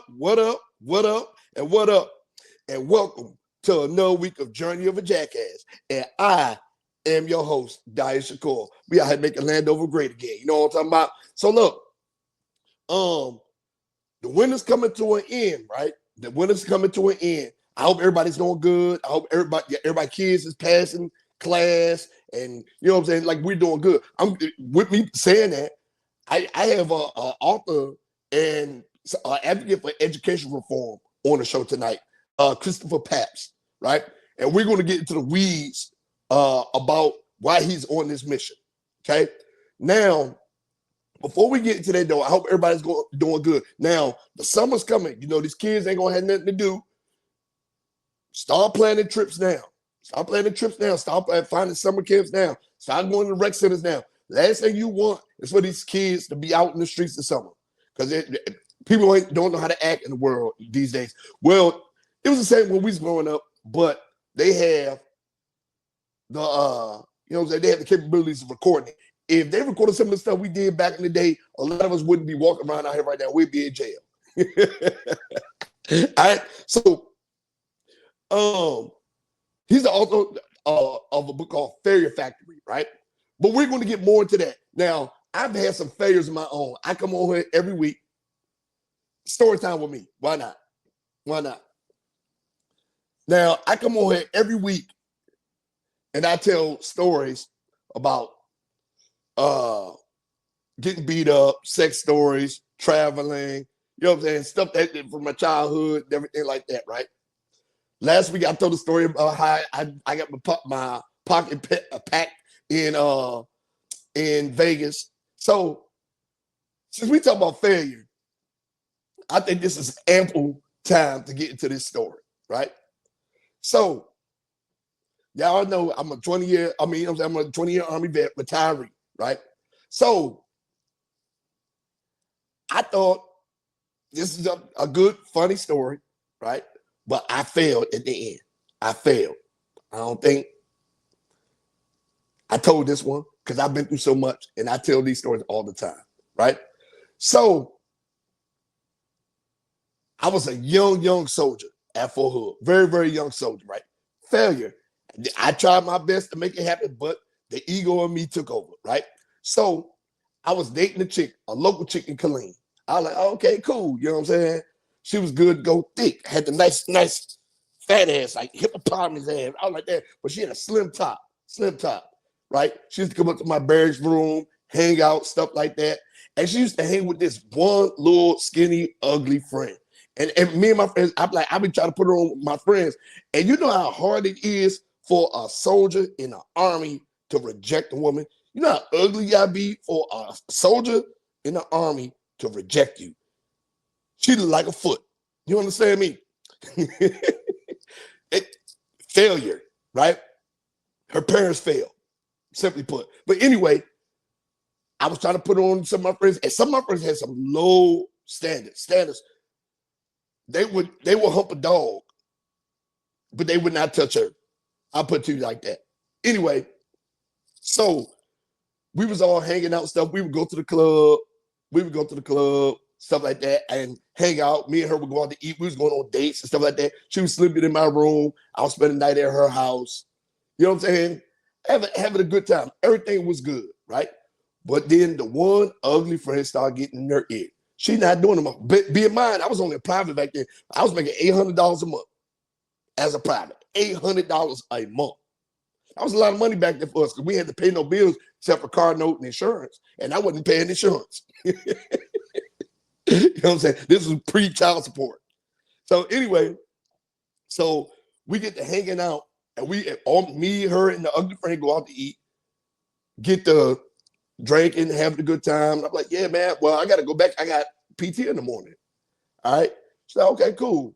up, what up, what up, and what up? And welcome to another week of Journey of a Jackass. And I am your host, Dyer Shakur. We out here making Landover great again. You know what I'm talking about? So look, the winter's coming to an end, right? The winter's coming to an end. I hope everybody's doing good. I hope everybody kids is passing class, and you know what I'm saying? Like, we're doing good. I'm with me saying that. I have a author and advocate for education reform on the show tonight, Christopher Papst, right? And we're going to get into the weeds about why he's on this mission. Okay. Now, before we get into that, though, I hope everybody's doing good. Now, the summer's coming. You know, these kids ain't gonna have nothing to do. Start planning trips now. Start planning trips now. Start finding summer camps now. Start going to rec centers now. Last thing you want is for these kids to be out in the streets this summer, because people don't know how to act in the world these days. Well, it was the same when we was growing up, but they have the you know what I'm saying, they have the capabilities of recording it. If they recorded some of the stuff we did back in the day, a lot of us wouldn't be walking around out here right now. We'd be in jail. All right. So he's the author of a book called Failure Factory, right? But we're going to get more into that. Now, I've had some failures of my own. I come on here every week. Story time with me. Why not? Why not? Now, I come on here every week and I tell stories about getting beat up, sex stories, traveling, you know what I'm saying? Stuff that from my childhood, everything like that, right? Last week I told a story about how I got my pocket packed in Vegas. So since we talk about failure, I think this is ample time to get into this story, right? So y'all know I'm a 20-year Army vet, retiree, right? So I thought this is a good, funny story, right? But I failed at the end. I failed. I don't think I told this one because I've been through so much and I tell these stories all the time, right? So I was a young soldier at Fort Hood. Very, very young soldier, right? Failure. I tried my best to make it happen, but the ego in me took over, right? So I was dating a local chick in Killeen. I was like, oh, okay, cool. You know what I'm saying? She was good to go thick. Had the nice fat ass, like hippopotamus ass. I was like that. But she had a slim top, right? She used to come up to my barracks room, hang out, stuff like that. And she used to hang with this one little skinny, ugly friend. And me and my friends, I've been trying to put her on with my friends. And you know how hard it is for a soldier in the Army to reject a woman? You know how ugly you gotta be for a soldier in the Army to reject you? She looked like a foot. You understand me? Failure, right? Her parents failed, simply put. But anyway, I was trying to put her on some of my friends, and some of my friends had some low standards. They would hump a dog, but they would not touch her. I'll put it to you like that. Anyway, so we was all hanging out and stuff. We would go to the club, stuff like that, and hang out. Me and her would go out to eat. We was going on dates and stuff like that. She was sleeping in my room. I was spending the night at her house. You know what I'm saying? Having a good time. Everything was good, right? But then the one ugly friend started getting in her ear. She not doing them. Be in mind, I was only a private back then. I was making $800 a month as a private. $800 a month. That was a lot of money back then for us because we had to pay no bills except for car note and insurance. And I wasn't paying insurance. You know what I'm saying? This was pre-child support. So anyway, so we get to hanging out, and me, her, and the ugly friend go out to eat, get the drinking, having a good time. I'm like, yeah, man, well, I got to go back. I got PT in the morning. All right. So, okay, cool.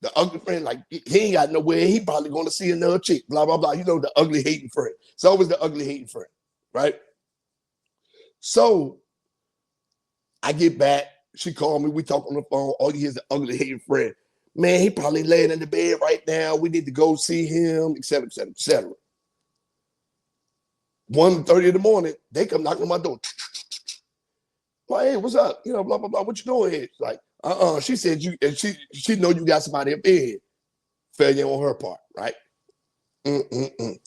The ugly friend, like, he ain't got nowhere. He probably going to see another chick, blah, blah, blah. You know, the ugly hating friend. It's always the ugly hating friend, right? So I get back. She called me. We talk on the phone. All you hear is the ugly hating friend. Man, he probably laying in the bed right now. We need to go see him, et cetera, et cetera, et cetera. 1:30 in the morning, they come knocking on my door. Like, hey, what's up? You know, blah, blah, blah. What you doing here? It's like, She said she know you got somebody up in here. Failure on her part, right? Mm-mm-mm.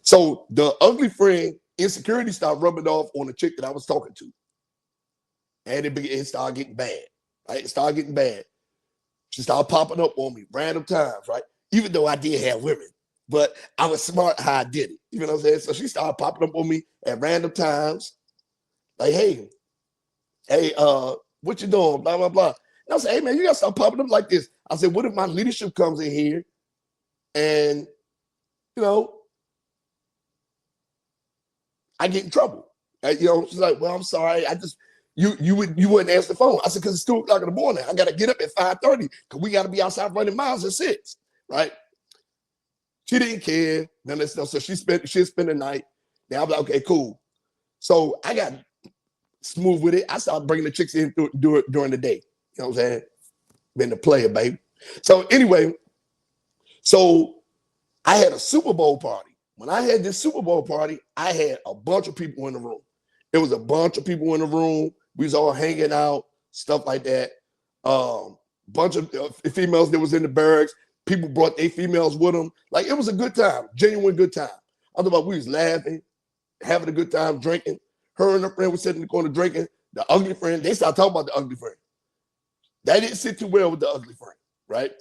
So the ugly friend insecurity started rubbing off on the chick that I was talking to. And it started getting bad. Right? It started getting bad. She started popping up on me random times, right? Even though I did have women, but I was smart how I did it. You know what I'm saying? So she started popping up on me at random times, like, hey, what you doing? Blah, blah, blah. And I said, hey man, you gotta stop popping up like this. I said, what if my leadership comes in here and you know, I get in trouble? She's like, well, I'm sorry. You wouldn't answer the phone. I said, because it's 2:00 in the morning. I gotta get up at 5:30 because we gotta be outside running miles at 6, right? She didn't care. None of that stuff. So she'd spend the night. Now I'm like, okay, cool. So I got smooth with it. I started bringing the chicks in during the day. You know what I'm saying? Been the player, baby. So anyway, so I had a Super Bowl party. When I had this Super Bowl party, I had a bunch of people in the room. It was a bunch of people in the room. We was all hanging out, stuff like that. Bunch of females that was in the barracks. People brought their females with them. Like, it was a good time, genuine good time. I'm talking about we was laughing, having a good time, drinking. Her and her friend was sitting in the corner drinking. The ugly friend, they started talking about the ugly friend. That didn't sit too well with the ugly friend, right?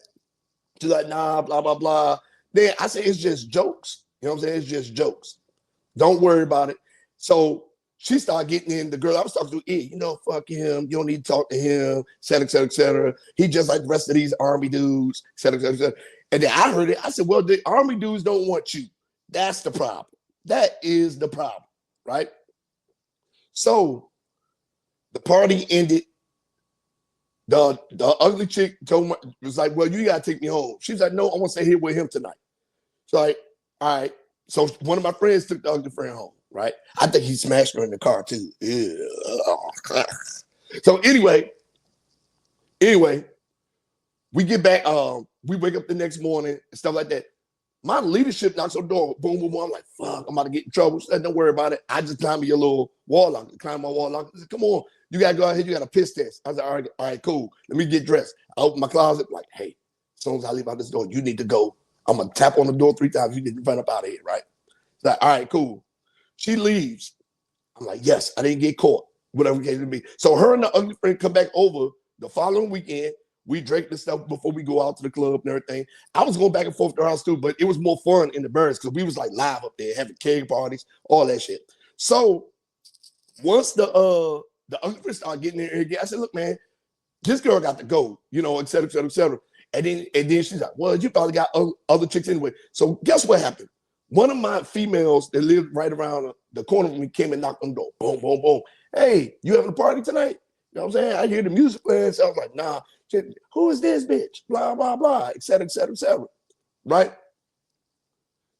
She's like, nah, blah, blah, blah. Then I say, it's just jokes. You know what I'm saying? It's just jokes. Don't worry about it. So she started getting in. The girl I was talking to, fuck him. You don't need to talk to him, et cetera, et cetera, et cetera. He just like the rest of these army dudes, et cetera, et cetera, et cetera. And then I heard it. I said, well, the army dudes don't want you. That's the problem. That is the problem, right? So the party ended. The ugly chick was like, well, you got to take me home. She's like, no, I want to stay here with him tonight. So like, all right. So one of my friends took the ugly friend home, right? I think he smashed her in the car too. Ew. So anyway, we get back. We wake up the next morning and stuff like that. My leadership knocks on the door. Boom, boom, boom. I'm like, fuck, I'm about to get in trouble. She said, don't worry about it. I just climbed your little wall locker. Climb my wall locker. I said, come on, you gotta go out here. You got a piss test. I said, all right, cool. Let me get dressed. I open my closet. Like, hey, as soon as I leave out this door, you need to go. I'm gonna tap on the door 3 times. You need to run up out of here, right? It's like, all right, cool. She leaves. I'm like, yes, I didn't get caught. Whatever the case may be. So her and the ugly friend come back over the following weekend. We drank the stuff before we go out to the club and everything. I was going back and forth to her house too, but it was more fun in the barracks because we was like live up there, having keg parties, all that shit. So once the ugly friend started getting in there again, I said, look, man, this girl got to go, et cetera, et cetera, et cetera. And then she's like, well, you probably got other chicks anyway. So guess what happened? One of my females that lived right around the corner from me came and knocked on the door. Boom, boom, boom. Hey, you having a party tonight? You know what I'm saying? I hear the music playing. So I was like, nah. Who is this bitch? Blah, blah, blah, et cetera, et cetera, et cetera. Right?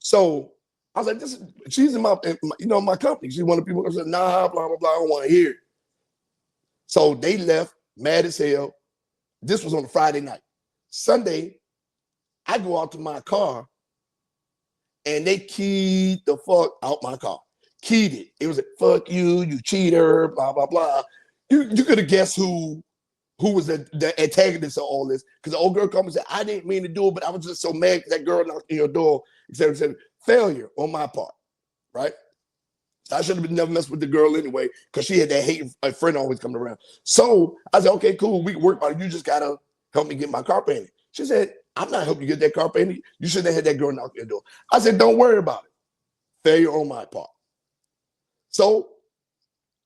So I was like, she's in my company. She's one of the people who said, nah, blah, blah, blah, I don't want to hear it. So they left, mad as hell. This was on a Friday night. Sunday, I go out to my car and they keyed the fuck out my car. Keyed it. It was like, fuck you, you cheater, blah, blah, blah. You could have guessed who was the antagonist of all this. Because the old girl comes and said, I didn't mean to do it, but I was just so mad that girl knocked on your door, et cetera, et cetera. Failure on my part, right? I should have never messed with the girl anyway, because she had that hating friend always coming around. So I said, okay, cool, we can work on it. You just got to help me get my car painted. She said, I'm not helping you get that car painted. You should have had that girl knock your door. I said, don't worry about it. Failure on my part. So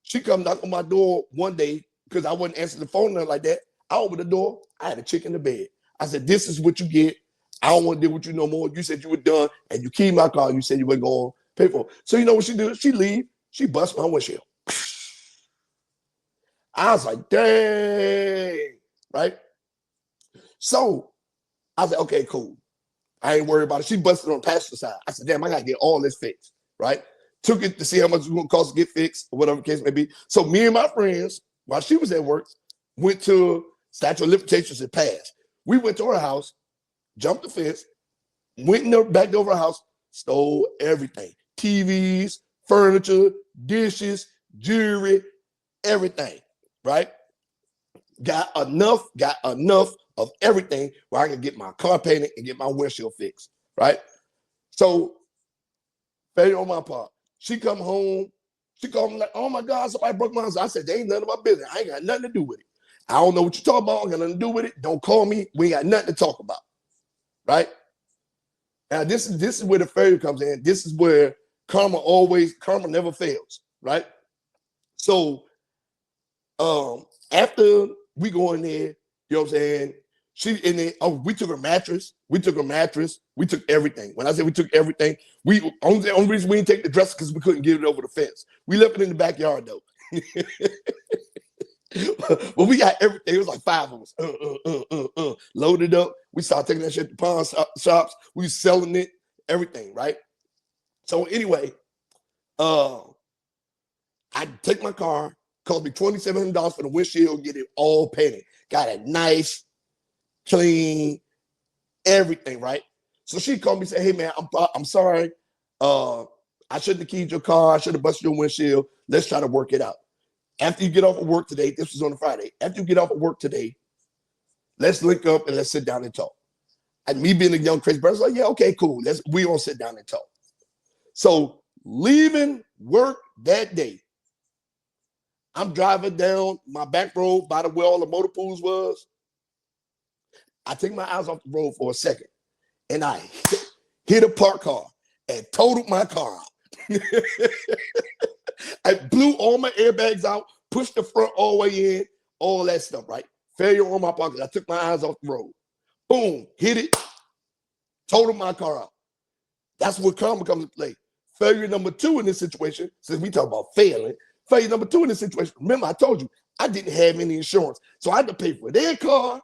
she come knock on my door one day because I wouldn't answer the phone like that. I opened the door. I had a chick in the bed. I said, this is what you get. I don't want to deal with you no more. You said you were done, and you keyed my car. You said you weren't going to pay for it. So you know what she did? She leave. She bust my windshield. I was like, dang, right? So I said, okay, cool. I ain't worried about it. She busted on the passenger side. I said, damn, I got to get all this fixed, right? Took it to see how much it was going to cost to get fixed or whatever the case may be. So me and my friends, while she was at work, went to Statue of Limitations and passed. We went to her house, jumped the fence, went back over her house, stole everything. TVs, furniture, dishes, jewelry, everything, right? got enough of everything where I can get my car painted and get my windshield fixed, right? So, failure on my part. She come home, she called me like, oh my God, somebody broke my house. I said, they ain't none of my business. I ain't got nothing to do with it. I don't know what you're talking about. I ain't got nothing to do with it. Don't call me. We ain't got nothing to talk about, right? Now, this is where the failure comes in. This is where karma never fails, right? So, after we go in there, you know what I'm saying? She in there. Oh, we took her mattress. We took everything. When I say we took everything, the only reason we didn't take the dresser because we couldn't get it over the fence. We left it in the backyard though. But we got everything. It was like 5 of us. Loaded up. We started taking that shit to pawn shops. We was selling it, everything, right? So anyway, I take my car. Cost me $2,700 for the windshield, get it all painted. Got it nice, clean, everything, right? So she called me and said, hey man, I'm sorry. I shouldn't have keyed your car. I should have busted your windshield. Let's try to work it out. After you get off of work today, this was on a Friday. After you get off of work today, let's link up and let's sit down and talk. And me being a young crazy person, I was like, yeah, okay, cool. We gonna sit down and talk. So leaving work that day, I'm driving down my back road by where all the motor pools was. I take my eyes off the road for a second, and I hit a parked car and totaled my car out. I blew all my airbags out, pushed the front all the way in, all that stuff, right? Failure on my pocket. I took my eyes off the road. Boom, hit it, totaled my car out. That's where karma comes into play. Failure number 2 in this situation, since we talk about failing, failure number 2 in this situation, remember I told you, I didn't have any insurance. So I had to pay for their car.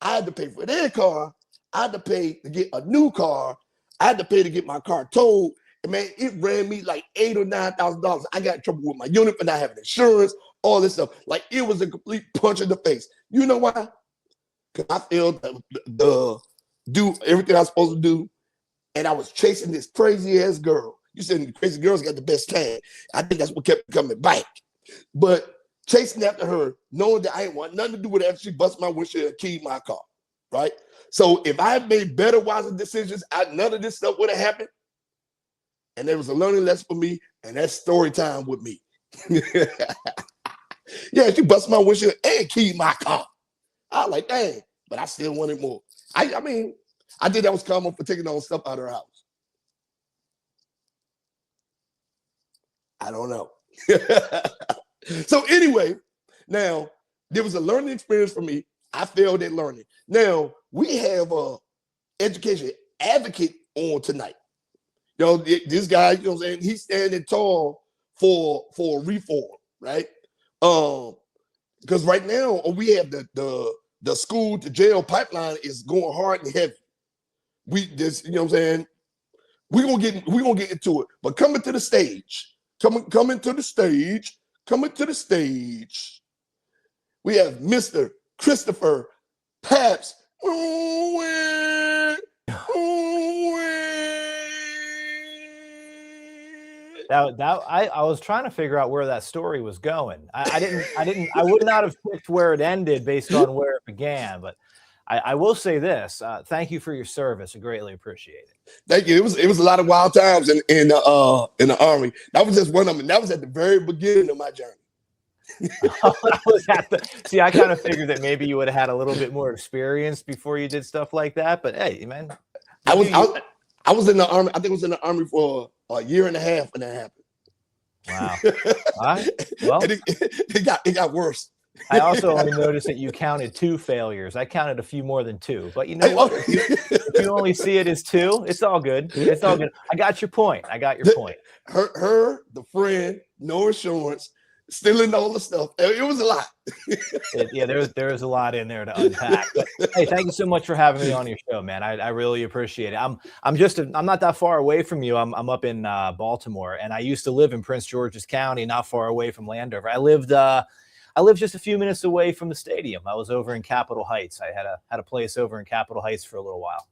I had to pay for their car. I had to pay to get a new car. I had to pay to get my car towed. And man, it ran me like $8,000 or $9,000. I got in trouble with my unit for not having insurance, all this stuff. Like it was a complete punch in the face. You know why? Because I failed to do everything I was supposed to do. And I was chasing this crazy ass girl. You said the crazy girls got the best time. I think that's what kept coming back. But chasing after her, knowing that I ain't want nothing to do with it after she busted my windshield and keyed my car, right? So if I had made better, wiser decisions, none of this stuff would have happened. And there was a learning lesson for me, and that's story time with me. Yeah, she busted my windshield and keyed my car. I was like, dang, but I still wanted more. I mean, I think that was common for taking all stuff out of her house. I don't know. So anyway, now there was a learning experience for me. I failed at learning. Now we have a education advocate on tonight. You know, this guy, you know what I'm saying, he's standing tall for reform, right? Because right now we have the school to jail pipeline is going hard and heavy. You know what I'm saying? We're gonna get into it. But coming to the stage, we have Mr. Christopher Papst. I was trying to figure out where that story was going. I would not have picked where it ended based on where it began, but I will say this: thank you for your service. I greatly appreciate it. Thank you. It was a lot of wild times in the Army. That was just one of them. That was at the very beginning of my journey. See, I kind of figured that maybe you would have had a little bit more experience before you did stuff like that. But hey, man, I was in the Army. I think I was in the Army for a year and a half when that happened. Wow. All right. Well, it got worse. I also only noticed that you counted 2 failures. I counted a few more than 2, but you know what? If you only see it as 2, it's all good. It's all good. I got your point. Her, the friend, no insurance, stealing all the stuff. It was a lot. Yeah, there is a lot in there to unpack. But hey, thank you so much for having me on your show, man. I really appreciate it. I'm not that far away from you. I'm up in Baltimore, and I used to live in Prince George's County, not far away from Landover. I lived just a few minutes away from the stadium. I was over in Capitol Heights. I had a place over in Capitol Heights for a little while.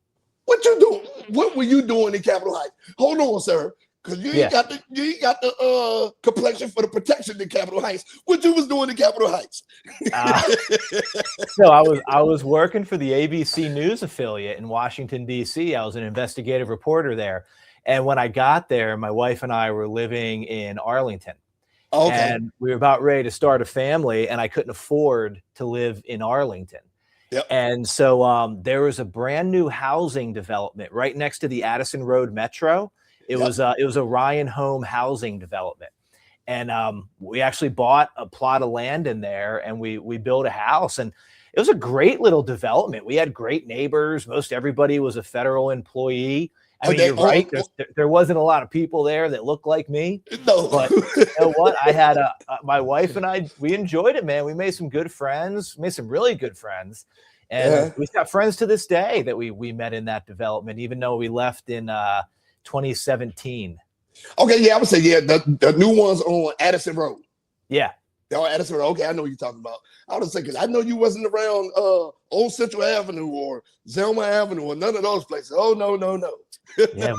What you doing? What were you doing in Capitol Heights? Hold on, sir. Because you ain't got the complexion for the protection in Capitol Heights. What you was doing in Capitol Heights? So I was working for the ABC News affiliate in Washington, D.C. I was an investigative reporter there. And when I got there, my wife and I were living in Arlington. Okay. And we were about ready to start a family, and I couldn't afford to live in Arlington. Yep. And so there was a brand new housing development right next to the Addison Road Metro. It was a Ryan Home housing development. And we actually bought a plot of land in there, and we built a house. And it was a great little development. We had great neighbors. Most everybody was a federal employee. I mean, you're right. There wasn't a lot of people there that looked like me. No. But you know what? I had my wife and I, we enjoyed it, man. We made some good friends, made some really good friends. And we've got friends to this day that we met in that development, even though we left in 2017. Okay, yeah, I would say, the new ones on Addison Road. Yeah. Oh, Addison Road. Okay, I know what you're talking about. I was saying, because I know you wasn't around Old Central Avenue or Zelma Avenue or none of those places. Oh, no. Yeah,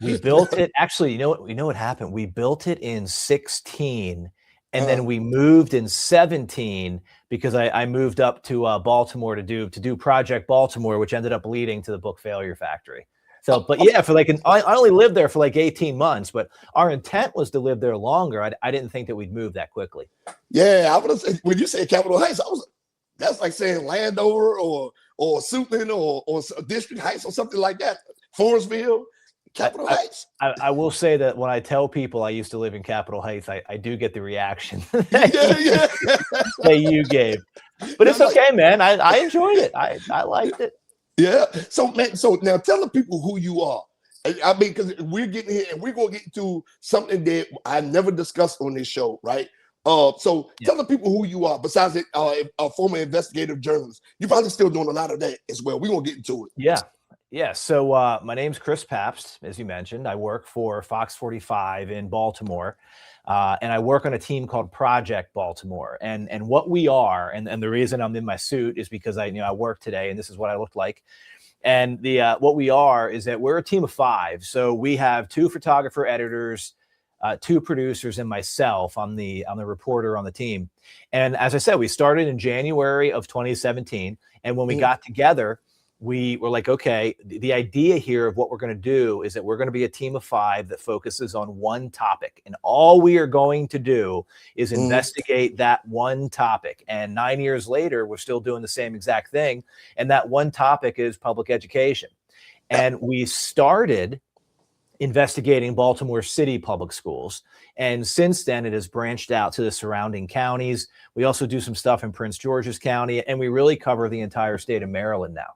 we built it. Actually, you know what happened? We built it in 2016, and then we moved in 2017 because I moved up to Baltimore to do Project Baltimore, which ended up leading to the book Failure Factory. So, but yeah, for I only lived there for like 18 months, but our intent was to live there longer. I didn't think that we'd move that quickly. Yeah, I would have said, when you say Capitol Heights, that's like saying Landover or Suitland or District Heights or something like that. Forestville, Capitol Heights. I will say that when I tell people I used to live in Capitol Heights, I do get the reaction that you gave. But it's okay, man. I enjoyed it. I liked it. Yeah. So, man, now tell the people who you are. I mean, because we're getting here and we're going to get to something that I never discussed on this show, right? So tell the people who you are, besides a former investigative journalist. You're probably still doing a lot of that as well. We're going to get into it. Yeah. So my name's Chris Papst, as you mentioned. I work for Fox 45 in Baltimore. And I work on a team called Project Baltimore. And what we are, and the reason I'm in my suit is because I work today and this is what I look like. And what we are is that we're a team of 5. So we have 2 photographer editors, 2 producers, and myself. I'm the reporter on the team. And as I said, we started in January of 2017. And when we got together, we were like, okay, the idea here of what we're going to do is that we're going to be a team of 5 that focuses on one topic. And all we are going to do is investigate that one topic. And 9 years later, we're still doing the same exact thing. And that one topic is public education. And we started investigating Baltimore City public schools. And since then, it has branched out to the surrounding counties. We also do some stuff in Prince George's County, and we really cover the entire state of Maryland now.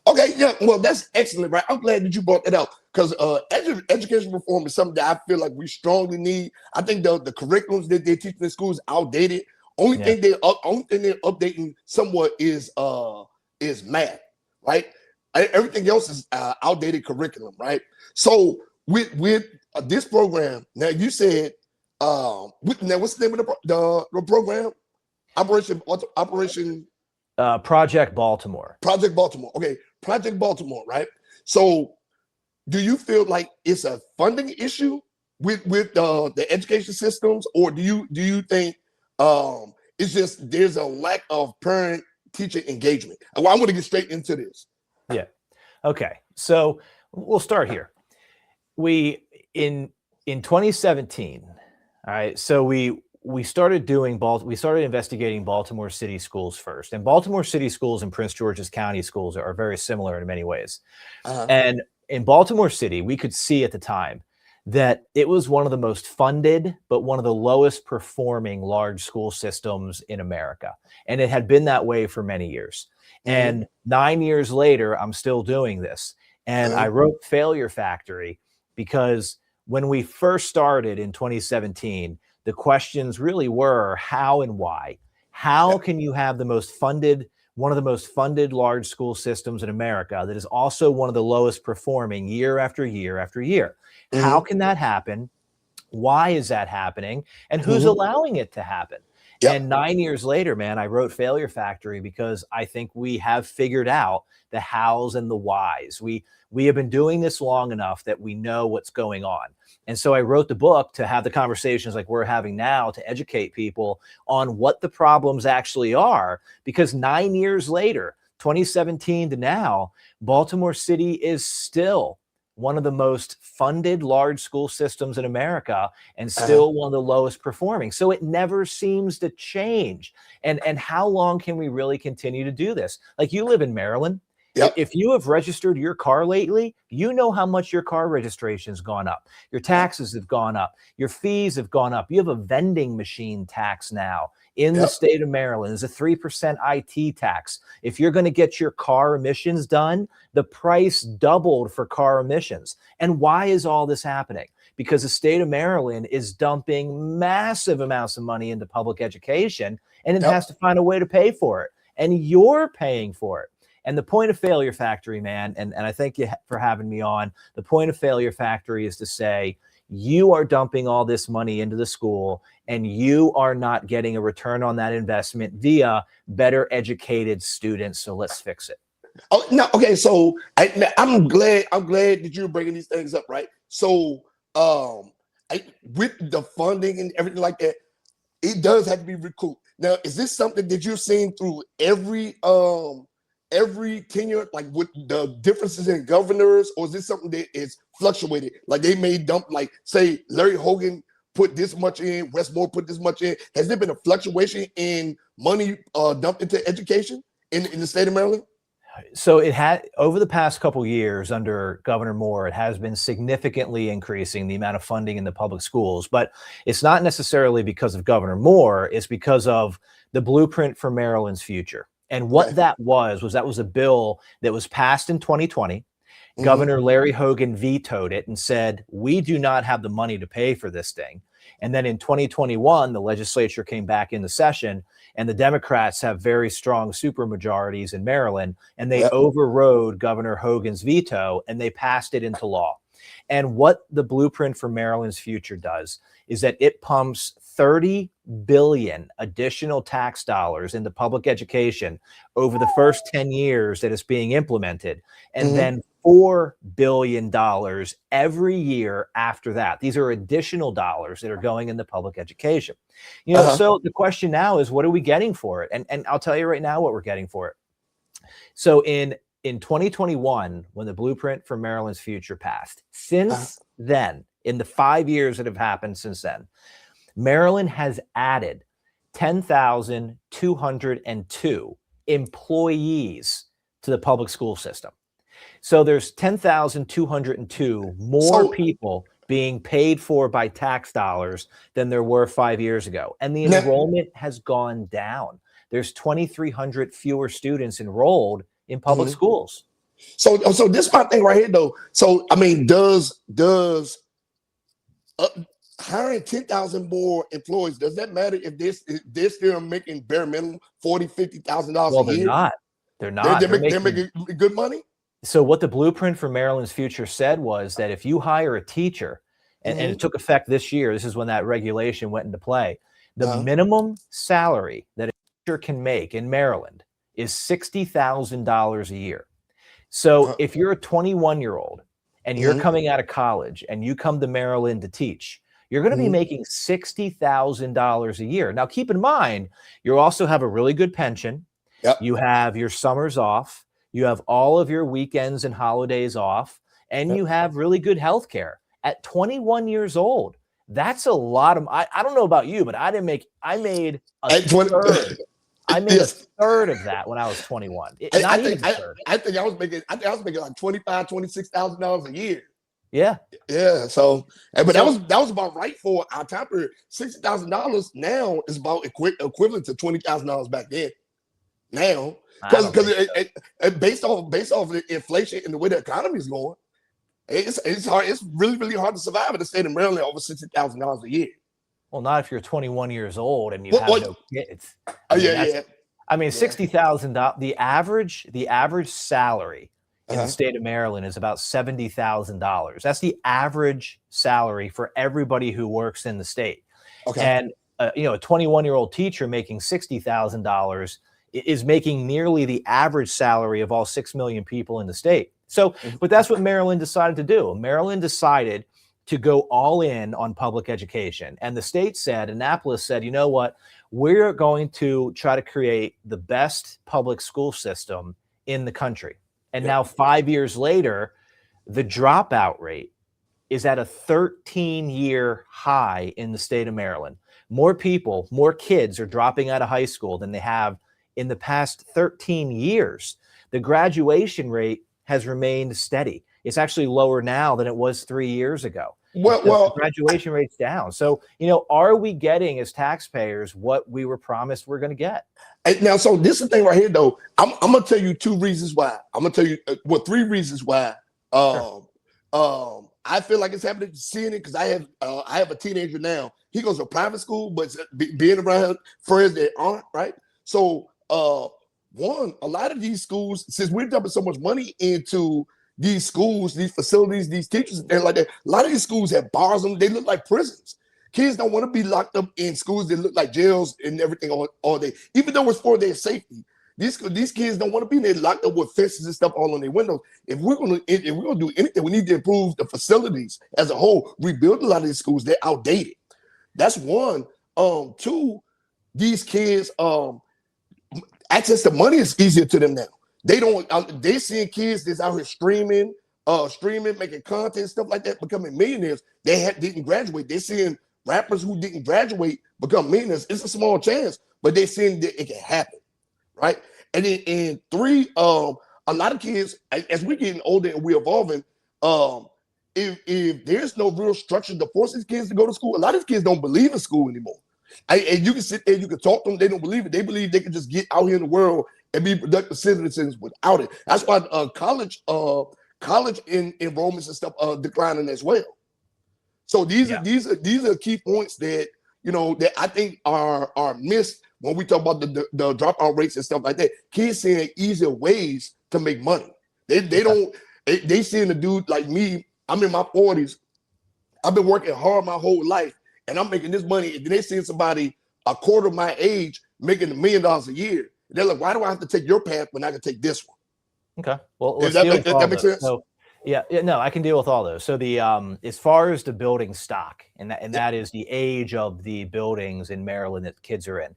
Okay, yeah, well, that's excellent, right? I'm glad that you brought that up because education reform is something that I feel like we strongly need. I think the curriculums that they teach in the schools outdated. Only thing they're updating somewhat is math, right? Everything else is outdated curriculum, right? So with this program, now you said, now what's the name of the program? Operation. Project Baltimore. Project Baltimore. Okay, Project Baltimore, right? So do you feel like it's a funding issue with the education systems, or do you think it's just there's a lack of parent-teacher engagement? Well, I'm going to get straight into this. Yeah. Okay. So we'll start here. In 2017, all right, so we started investigating Baltimore City schools first. And Baltimore City schools and Prince George's County schools are very similar in many ways. And in Baltimore City, we could see at the time that it was one of the most funded, but one of the lowest performing large school systems in America. And it had been that way for many years. And 9 years later, I'm still doing this. And I wrote Failure Factory because when we first started in 2017, the questions really were how and why. How can you have one of the most funded large school systems in America that is also one of the lowest performing year after year after year? How can that happen? Why is that happening? And who's allowing it to happen? Yep. And 9 years later, man, I wrote Failure Factory because I think we have figured out the hows and the whys. We have been doing this long enough that we know what's going on. And so I wrote the book to have the conversations like we're having now, to educate people on what the problems actually are. Because 9 years later, 2017 to now, Baltimore City is still one of the most funded large school systems in America, and still one of the lowest performing. So it never seems to change. And how long can we really continue to do this? Like, you live in Maryland. Yep. If you have registered your car lately, you know how much your car registration has gone up. Your taxes have gone up. Your fees have gone up. You have a vending machine tax now in the state of Maryland. There's a 3% IT tax. If you're going to get your car emissions done, the price doubled for car emissions. And why is all this happening? Because the state of Maryland is dumping massive amounts of money into public education, and it has to find a way to pay for it. And you're paying for it. And the point of Failure Factory, man, and I thank you for having me on, the point of Failure Factory is to say, you are dumping all this money into the school and you are not getting a return on that investment via better educated students. So let's fix it. Oh, no. Okay. So I'm glad that you're bringing these things up. Right. So, with the funding and everything like that, it does have to be recouped. Now, is this something that you're seeing through every tenure, like with the differences in governors, or is this something that is fluctuated? Like, they may dump, like, say Larry Hogan put this much in, Westmore put this much in. Has there been a fluctuation in money dumped into education in the state of Maryland? So it had, over the past couple of years under Governor Moore, it has been significantly increasing the amount of funding in the public schools. But it's not necessarily because of Governor Moore. It's because of the Blueprint for Maryland's Future. And what that was a bill that was passed in 2020. Governor Larry Hogan vetoed it and said, we do not have the money to pay for this thing. And then in 2021, the legislature came back into session, and the Democrats have very strong supermajorities in Maryland, and they overrode Governor Hogan's veto, and they passed it into law. And what the Blueprint for Maryland's Future does is that it pumps 30 billion additional tax dollars into public education over the first 10 years that it's being implemented, and then $4 billion every year after that. These are additional dollars that are going into public education. You know, so the question now is, what are we getting for it? And I'll tell you right now what we're getting for it. So in 2021, when the Blueprint for Maryland's Future passed, since then, in the 5 years that have happened since then, Maryland has added 10,202 employees to the public school system. So there's 10,202 more people being paid for by tax dollars than there were 5 years ago. And the enrollment has gone down. There's 2,300 fewer students enrolled in public schools. So this is my thing right here, though. So, I mean, does hiring 10,000 more employees, does that matter if they're still making bare minimum $40,000, $50,000 a year? They're not. They're making good money. So what the Blueprint for Maryland's Future said was that if you hire a teacher, and it took effect this year, this is when that regulation went into play, the minimum salary that a teacher can make in Maryland is $60,000 a year. So if you're a 21-year-old and you're coming out of college and you come to Maryland to teach, you're going to be making $60,000 a year. Now, keep in mind, you also have a really good pension. You have your summers off. You have all of your weekends and holidays off, and you have really good health care. At 21 years old, that's a lot of, I don't know about you, but I made a third. I made a third of that when I was 21. I think I was making like $25,000, $26,000 a year. Yeah. So, but that was about right for our time period. $60,000 now is about equivalent to $20,000 back then. Now, because based off the inflation and the way the economy is going, it's hard. It's really, really hard to survive in the state of Maryland over $60,000 a year. Well, not if you're 21 years old and you have no kids. I mean, $60,000. The average salary in the state of Maryland is about $70,000. That's the average salary for everybody who works in the state. And a 21-year-old teacher making $60,000 is making nearly the average salary of all 6 million people in the state. So, but that's what Maryland decided to do. Maryland decided to go all in on public education. And the state said, Annapolis said, you know what, we're going to try to create the best public school system in the country. And now 5 years later, the dropout rate is at a 13-year high in the state of Maryland. More people, more kids are dropping out of high school than they have in the past 13 years. The graduation rate has remained steady. It's actually lower now than it was 3 years ago. Well, the graduation rate's down. So, are we getting as taxpayers what we were promised we're going to get? Now, so this is the thing right here, though. I'm going to tell you 2 reasons why. I'm going to tell you 3 reasons why. I feel like it's happening, seeing it, because I have a teenager now. He goes to private school, but being around friends that aren't, right? So, one, a lot of these schools, since we're dumping so much money into these schools, these facilities, these teachers, and like that, a lot of these schools have bars on them. They look like prisons. Kids don't want to be locked up in schools that look like jails and everything all day, even though it's for their safety. These kids don't want to be there locked up with fences and stuff all on their windows. If we're gonna do anything, we need to improve the facilities as a whole. Rebuild a lot of these schools. They're outdated. That's one. 2, these kids, access to money is easier to them now. They're seeing kids that's out here streaming, making content, stuff like that, becoming millionaires. They didn't graduate. They're seeing rappers who didn't graduate become millionaires. It's a small chance, but they're seeing that it can happen, right? And then 3, a lot of kids, as we're getting older and we're evolving, if there's no real structure to force these kids to go to school, a lot of kids don't believe in school anymore. And you can sit there, you can talk to them, they don't believe it. They believe they can just get out here in the world and be productive citizens without it. That's why college enrollments and stuff are declining as well. So these are key points that that I think are missed when we talk about the dropout rates and stuff like that. Kids seeing easier ways to make money. They seeing a dude like me. I'm in my 40s. I've been working hard my whole life, and I'm making this money. And then they seeing somebody a quarter of my age making $1 million a year. They're like, why do I have to take your path when I can take this one? Okay. Well, let's that makes sense? So, no, I can deal with all those. So the as far as the building stock, and that is the age of the buildings in Maryland that kids are in.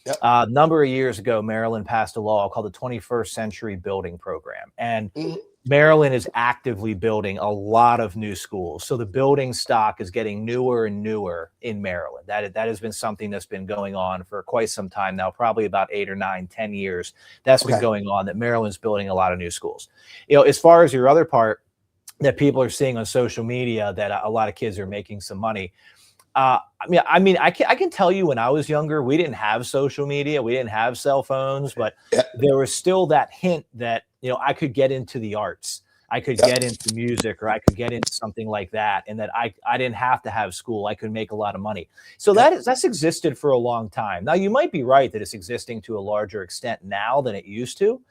Yep. A number of years ago, Maryland passed a law called the 21st Century Building Program. And Maryland is actively building a lot of new schools. So the building stock is getting newer and newer in Maryland. That has been something that's been going on for quite some time now, probably about 8 or 9, 10 years. That's been going on, that Maryland's building a lot of new schools. As far as your other part that people are seeing on social media, that a lot of kids are making some money. I can tell you when I was younger, we didn't have social media, we didn't have cell phones, but there was still that hint that, I could get into the arts, I could get into music, or I could get into something like that. And that I didn't have to have school. I could make a lot of money. So that's existed for a long time. Now, you might be right that it's existing to a larger extent now than it used to,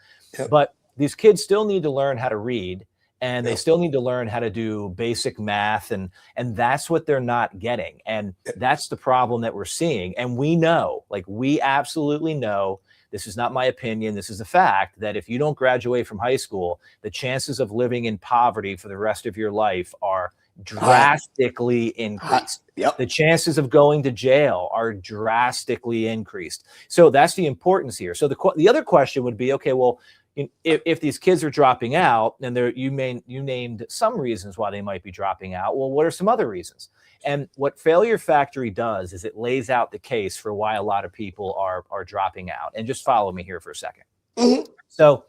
but these kids still need to learn how to read. And they still need to learn how to do basic math, and that's what they're not getting. And that's the problem that we're seeing. And we know, we absolutely know, this is not my opinion, this is a fact, that if you don't graduate from high school, the chances of living in poverty for the rest of your life are drastically increased. The chances of going to jail are drastically increased. So that's the importance here. So the other question would be, okay, well, if these kids are dropping out, and you named some reasons why they might be dropping out, well, what are some other reasons? And what Failure Factory does is it lays out the case for why a lot of people are dropping out. And just follow me here for a second. So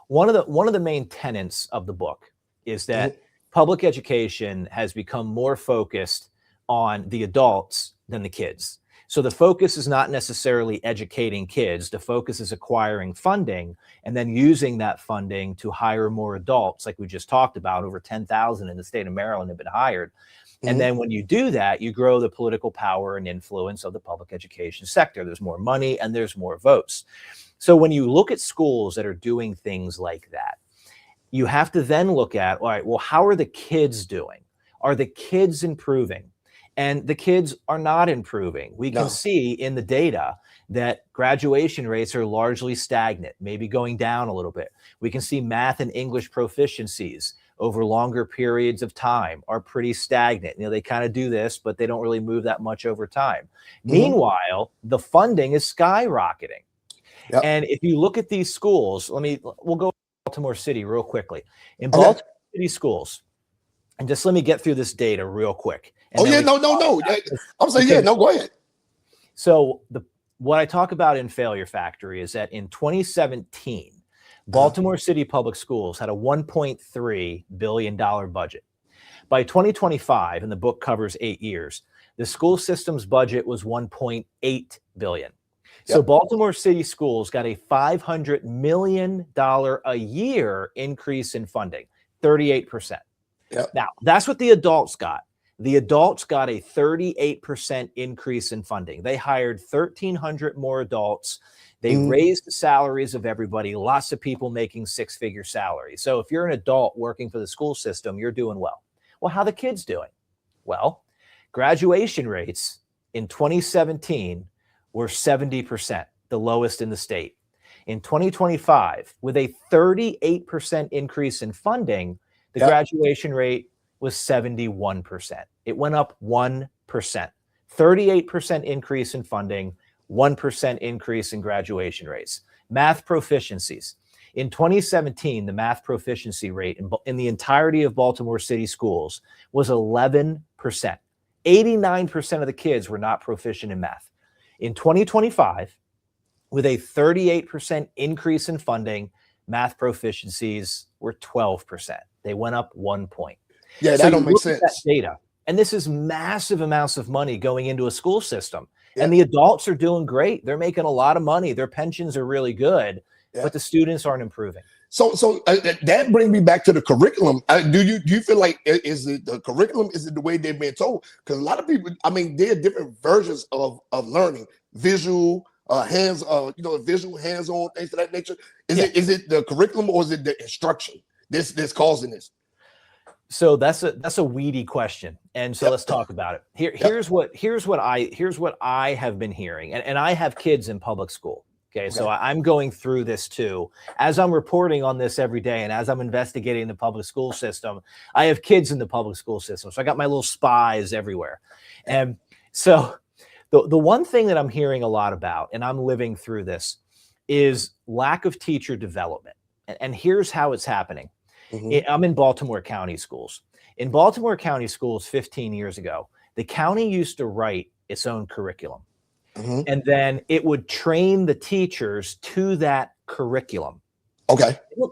one of the main tenets of the book is that public education has become more focused on the adults than the kids. So the focus is not necessarily educating kids. The focus is acquiring funding and then using that funding to hire more adults, like we just talked about. Over 10,000 in the state of Maryland have been hired. And then when you do that, you grow the political power and influence of the public education sector. There's more money and there's more votes. So when you look at schools that are doing things like that, you have to then look at, all right, well, how are the kids doing? Are the kids improving? And the kids are not improving. We can see in the data that graduation rates are largely stagnant, maybe going down a little bit. We can see math and English proficiencies over longer periods of time are pretty stagnant. You know, they kind of do this, but they don't really move that much over time. Meanwhile, the funding is skyrocketing. And if you look at these schools, we'll go to Baltimore City real quickly. In Baltimore City schools, and just let me get through this data real quick. No. I'm saying, no, go ahead. So what I talk about in Failure Factory is that in 2017, Baltimore City Public Schools had a $1.3 billion budget. By 2025, and the book covers 8 years, the school system's budget was $1.8 billion. So Baltimore City Schools got a $500 million a year increase in funding, 38%. Now, that's what the adults got. The adults got a 38% increase in funding. They hired 1,300 more adults. They raised the salaries of everybody, lots of people making six-figure salaries. So if you're an adult working for the school system, you're doing well. Well, how are the kids doing? Well, graduation rates in 2017 were 70%, the lowest in the state. In 2025, with a 38% increase in funding, the graduation rate was 71%. It went up 1%. 38% increase in funding, 1% increase in graduation rates. Math proficiencies. In 2017, the math proficiency rate in the entirety of Baltimore City schools was 11%. 89% of the kids were not proficient in math. In 2025, with a 38% increase in funding, math proficiencies were 12%. They went up 1 point. Yeah, that don't make sense. That data, and this is massive amounts of money going into a school system. And the adults are doing great. They're making a lot of money. Their pensions are really good, but the students aren't improving. So that brings me back to the curriculum. Do you feel like is it the curriculum? Is it the way they've been told? Because a lot of people, there are different versions of learning, visual, visual, hands-on, things of that nature. Is it the curriculum or is it the instruction that's causing this? So that's a weedy question, and so let's talk about it. Here's what I have been hearing, and I have kids in public school. Okay, so I'm going through this too. As I'm reporting on this every day, and as I'm investigating the public school system, I have kids in the public school system. So I got my little spies everywhere, and so the one thing that I'm hearing a lot about, and I'm living through this, is lack of teacher development. And here's how it's happening. I'm in Baltimore County schools. In Baltimore County schools 15 years ago, the county used to write its own curriculum. And then it would train the teachers to that curriculum.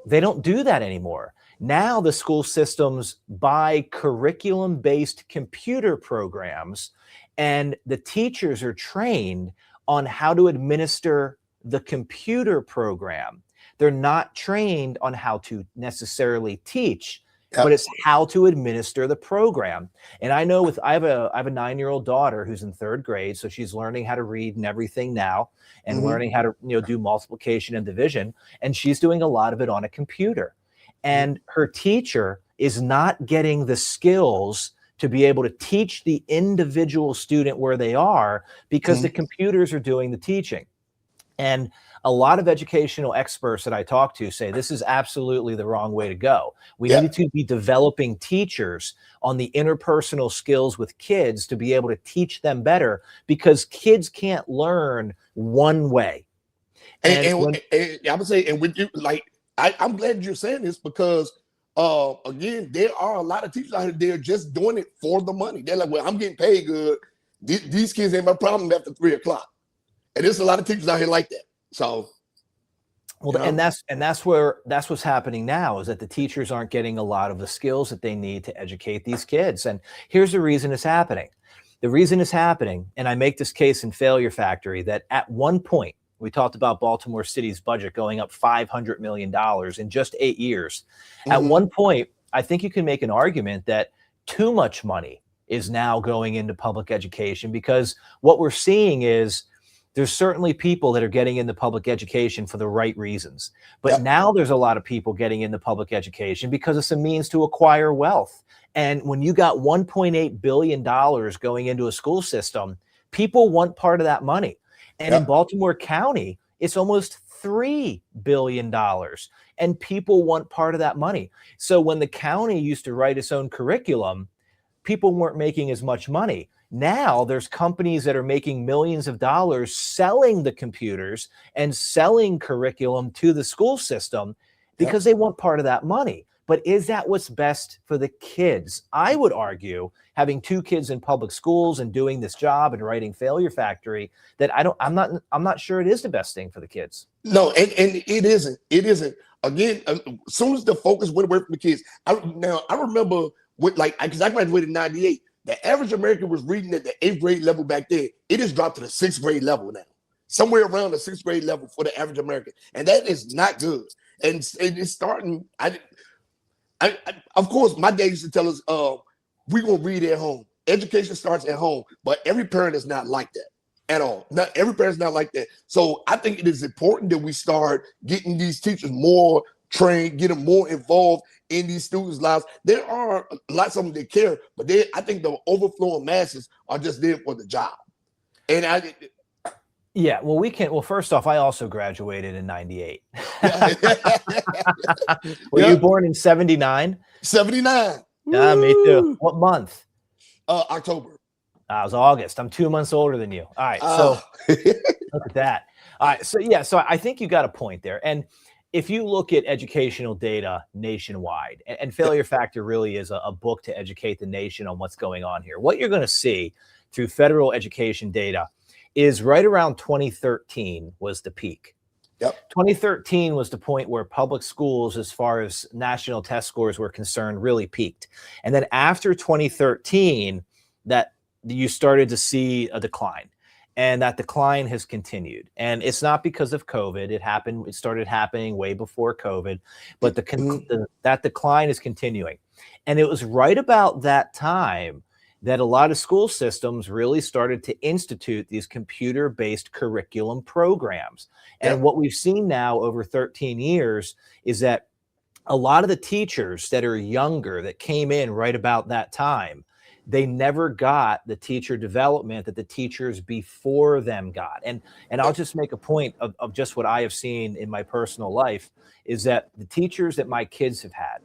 They don't do that anymore. Now the school systems buy curriculum-based computer programs, and the teachers are trained on how to administer the computer program. They're not trained on how to necessarily teach, but it's how to administer the program. And I know I have a 9-year-old daughter who's in 3rd grade, so she's learning how to read and everything now, and learning how to do multiplication and division, and she's doing a lot of it on a computer. And her teacher is not getting the skills to be able to teach the individual student where they are because the computers are doing the teaching. And a lot of educational experts that I talk to say this is absolutely the wrong way to go. We need to be developing teachers on the interpersonal skills with kids to be able to teach them better, because kids can't learn one way. I would say, and with you, I'm glad you're saying this, because again, there are a lot of teachers out there, they're just doing it for the money. They're like, well, I'm getting paid good. These kids ain't my problem after 3 o'clock. And there's a lot of teachers out here like that. So, and that's what's happening now, is that the teachers aren't getting a lot of the skills that they need to educate these kids. And here's the reason it's happening. The reason it's happening, and I make this case in Failure Factory, that at one point, we talked about Baltimore City's budget going up $500 million in just 8 years. At one point, I think you can make an argument that too much money is now going into public education, because what we're seeing is there's certainly people that are getting into public education for the right reasons. But Yep. now there's a lot of people getting into public education because it's a means to acquire wealth. And when you got $1.8 billion going into a school system, people want part of that money. And in Yep. Baltimore County, it's almost $3 billion. And people want part of that money. So when the county used to write its own curriculum, people weren't making as much money. Now there's companies that are making millions of dollars selling the computers and selling curriculum to the school system because they want part of that money. But is that what's best for the kids? I would argue, having 2 kids in public schools and doing this job and writing Failure Factory, that I'm not sure it is the best thing for the kids. No, and it isn't. It isn't. Again, as soon as the focus went away from the kids, I remember because I graduated in '98. The average American was reading at the 8th grade level back then. It has dropped to the 6th grade level now, somewhere around the 6th grade level for the average American, and that is not good. And it's starting. Of course, my dad used to tell us, we're going to read at home. Education starts at home, but every parent is not like that at all. Not every parent is not like that. So I think it is important that we start getting these teachers more trained, get them more involved in these students' lives. There are lots of them that care, but I think the overflowing masses are just there for the job. And yeah, well, first off, I also graduated in '98. Were you born in '79? 79. Yeah, me too. What month? October. It was August. I'm 2 months older than you. All right, so look at that. All right, so I think you got a point there. And if you look at educational data nationwide, and Failure Factor really is a book to educate the nation on what's going on here, what you're going to see through federal education data is right around 2013 was the peak. Yep. 2013 was the point where public schools, as far as national test scores were concerned, really peaked. And then after 2013, that you started to see a decline. And that decline has continued. And it's not because of COVID. It started happening way before COVID, but that decline is continuing. And it was right about that time that a lot of school systems really started to institute these computer-based curriculum programs. And what we've seen now over 13 years is that a lot of the teachers that are younger, that came in right about that time, they never got the teacher development that the teachers before them got. And I'll just make a point of just what I have seen in my personal life is that the teachers that my kids have had,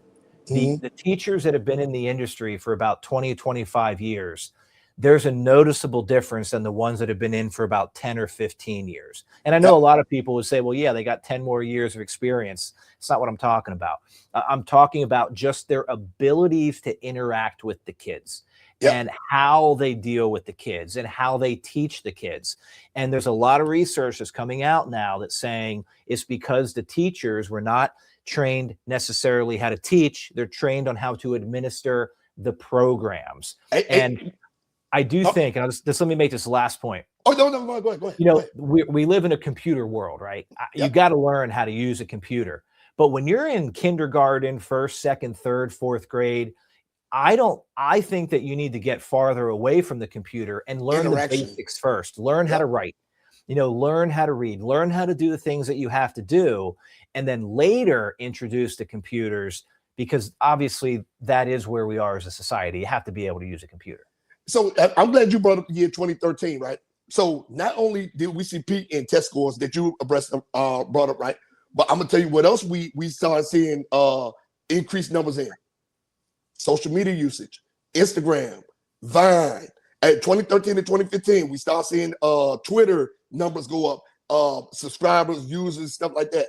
the teachers that have been in the industry for about 20, 25 years, there's a noticeable difference than the ones that have been in for about 10 or 15 years. And I know a lot of people would say, well, yeah, they got 10 more years of experience. It's not what I'm talking about. I'm talking about just their abilities to interact with the kids. And how they deal with the kids and how they teach the kids. And there's a lot of research that's coming out now that's saying it's because the teachers were not trained necessarily how to teach. They're trained on how to administer the programs. And I do think, and just let me make this last point. Oh, no, go ahead. You know, we live in a computer world, right? You got to learn how to use a computer. But when you're in kindergarten, 1st, 2nd, 3rd, 4th grade, I think that you need to get farther away from the computer and learn the basics first. Learn how to write, learn how to read, learn how to do the things that you have to do, and then later introduce the computers, because obviously that is where we are as a society. You have to be able to use a computer. So I'm glad you brought up the year 2013, right? So not only did we see peak in test scores that you brought up, right? But I'm gonna tell you what else we started seeing increased numbers in. Social media usage, Instagram, Vine. At 2013 to 2015, we start seeing Twitter numbers go up, subscribers, users, stuff like that.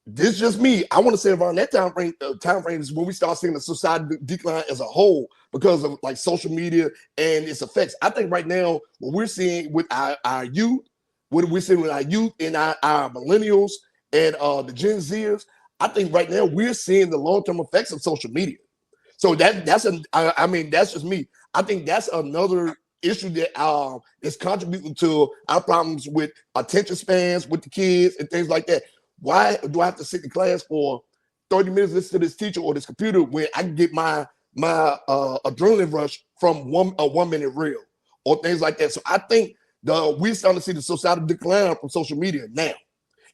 This is just me. I want to say around that time frame is when we start seeing the society decline as a whole because of like social media and its effects. I think right now what we're seeing with our youth, what we're seeing with our youth and our millennials and the Gen Zers, I think right now we're seeing the long-term effects of social media. So that's just me. I think that's another issue that is contributing to our problems with attention spans with the kids and things like that. Why do I have to sit in class for 30 minutes listening to this teacher or this computer when I can get my adrenaline rush from a 1 minute reel or things like that? So I think we're starting to see the societal decline from social media now.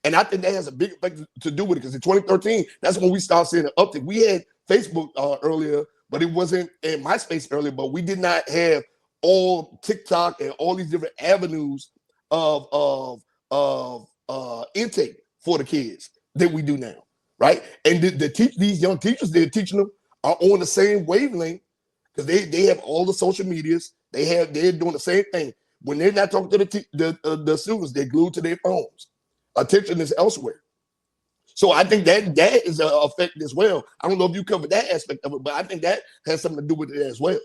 And I think that has a big effect to do with it, because in 2013, that's when we started seeing an uptick. We had Facebook earlier, but it wasn't in MySpace earlier, but we did not have all TikTok and all these different avenues of intake for the kids that we do now, right? And these young teachers they're teaching them are on the same wavelength, because they have all the social medias. They're doing the same thing. When they're not talking to the students, they're glued to their phones. Attention is elsewhere. So I think that is an effect as well. I don't know if you covered that aspect of it, but I think that has something to do with it as well.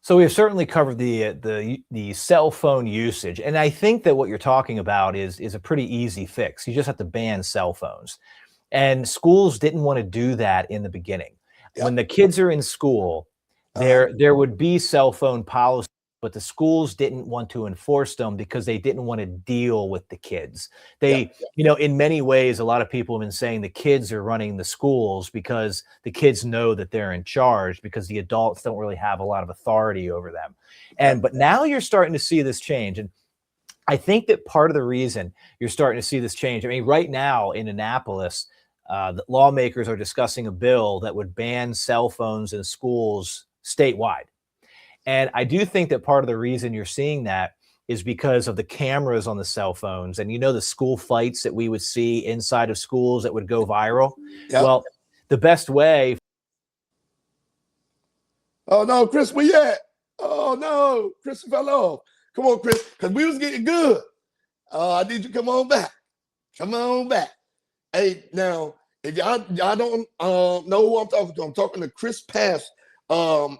So we've certainly covered the cell phone usage, and I think that what you're talking about is a pretty easy fix. You just have to ban cell phones, and schools didn't want to do that in the beginning. Yep. When the kids are in school, there would be cell phone policy, but the schools didn't want to enforce them because they didn't want to deal with the kids. In many ways, a lot of people have been saying the kids are running the schools because the kids know that they're in charge, because the adults don't really have a lot of authority over them. But now you're starting to see this change. And I think that part of the reason you're starting to see this change, I mean, right now in Annapolis, the lawmakers are discussing a bill that would ban cell phones in schools statewide. And I do think that part of the reason you're seeing that is because of the cameras on the cell phones. And the school fights that we would see inside of schools that would go viral. Yep. Well, the best way. Oh no, Chris, where you at? Oh no, Chris fell off. Come on, Chris, because we was getting good. I need you to come on back. Come on back. Hey, now, if y'all don't know who I'm talking to, I'm talking to Chris Papst.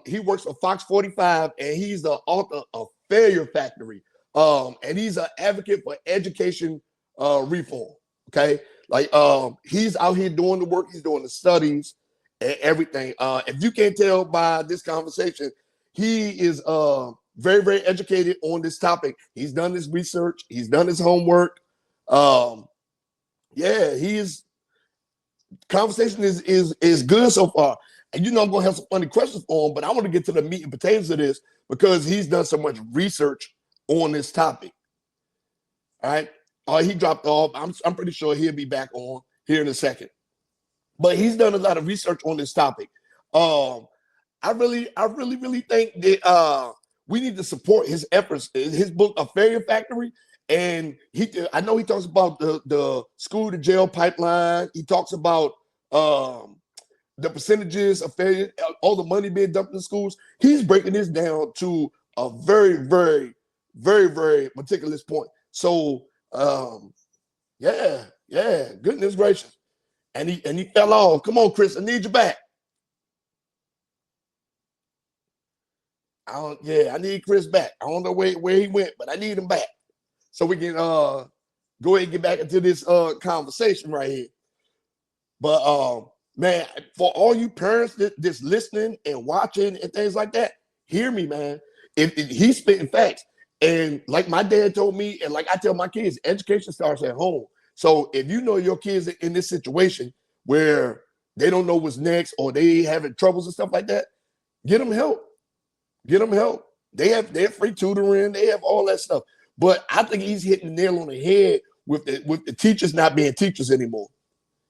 He works for Fox 45, and he's the author of Failure Factory. And he's an advocate for education reform. Okay, like he's out here doing the work, he's doing the studies and everything. If you can't tell by this conversation, he is very, very educated on this topic. He's done his research, he's done his homework. Conversation is good so far. And I'm going to have some funny questions for him, but I want to get to the meat and potatoes of this because he's done so much research on this topic. All right. He dropped off. I'm pretty sure he'll be back on here in a second. But he's done a lot of research on this topic. I really think that we need to support his efforts. His book, A Failure Factory, and I know he talks about the school to jail pipeline. He talks about the percentages of failure, all the money being dumped in schools. He's breaking this down to a very, very, very, very meticulous point. So, goodness gracious. And he fell off. Come on, Chris, I need you back. I need Chris back. I don't know where he went, but I need him back so we can go ahead and get back into this conversation right here. But man, for all you parents that's listening and watching and things like that, hear me, man. He's spitting facts. And like my dad told me, and like I tell my kids, education starts at home. So if you know your kids are in this situation where they don't know what's next or they having troubles and stuff like that, get them help. Get them help. They have free tutoring. They have all that stuff. But I think he's hitting the nail on the head with the teachers not being teachers anymore.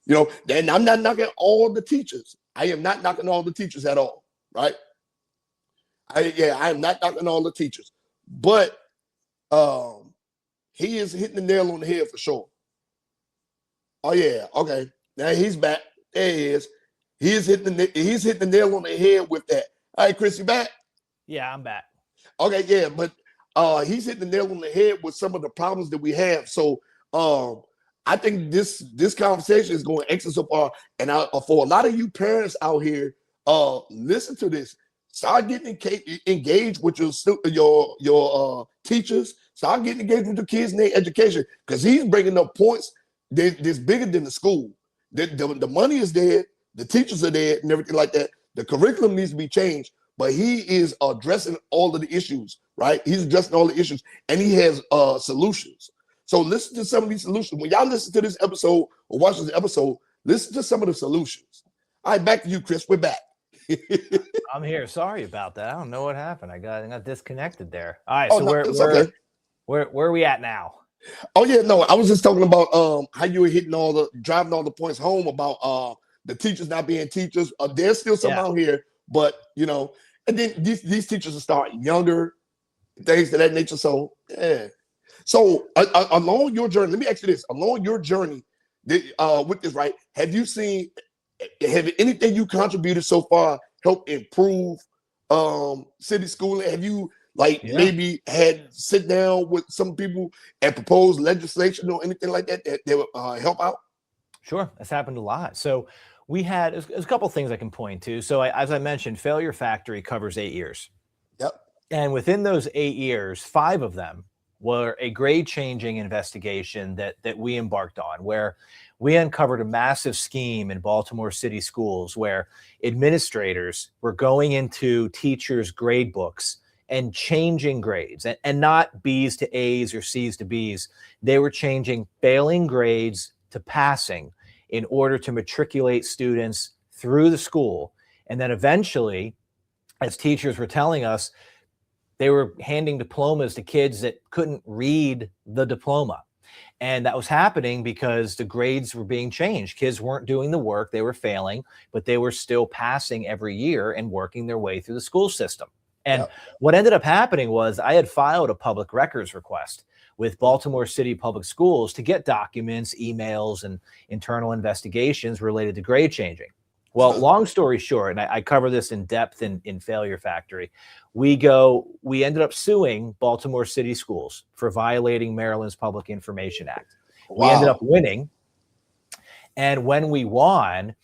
And I'm not knocking all the teachers. I am not knocking all the teachers at all, right? I am not knocking all the teachers. But he is hitting the nail on the head for sure. Oh, yeah, okay. Now he's back. There he is. He's hitting the nail on the head with that. All right, Chris, you back? Yeah, I'm back. Okay, yeah, but he's hitting the nail on the head with some of the problems that we have. So I think this conversation is going excellent so far. And for a lot of you parents out here, listen to this. Start getting engaged with your teachers. Start getting engaged with the kids in their education, because he's bringing up points that's bigger than the school. The money is there, the teachers are there, and everything like that. The curriculum needs to be changed, but he is addressing all of the issues, right? He's addressing all the issues, and he has solutions. So listen to some of these solutions. When y'all listen to this episode or watch this episode, listen to some of the solutions. All right, back to you, Chris. We're back. I'm here. Sorry about that. I don't know what happened. I got disconnected there. All right, so we're okay. Where are we at now? Oh yeah, no, I was just talking about how you were driving all the points home about the teachers not being teachers. There's still some out here, but and then these teachers will start younger, things of that nature. So yeah. So along your journey, let me ask you this: along your journey with this, right? Have anything you contributed so far helped improve city schooling? Have you maybe had sit down with some people and propose legislation or anything like that that would help out? Sure, that's happened a lot. So there's a couple things I can point to. So as I mentioned, Failure Factory covers 8 years. Yep. And within those 8 years, 5 of them were a grade-changing investigation that we embarked on, where we uncovered a massive scheme in Baltimore City schools where administrators were going into teachers' grade books and changing grades, and not B's to A's or C's to B's. They were changing failing grades to passing in order to matriculate students through the school. And then eventually, as teachers were telling us, they were handing diplomas to kids that couldn't read the diploma. And that was happening because the grades were being changed. Kids weren't doing the work, they were failing, but they were still passing every year and working their way through the school system. And what ended up happening was I had filed a public records request with Baltimore City Public Schools to get documents, emails, and internal investigations related to grade changing. Well, long story short, and I cover this in depth in Failure Factory, we ended up suing Baltimore City Schools for violating Maryland's Public Information Act. Wow. We ended up winning. And when we won,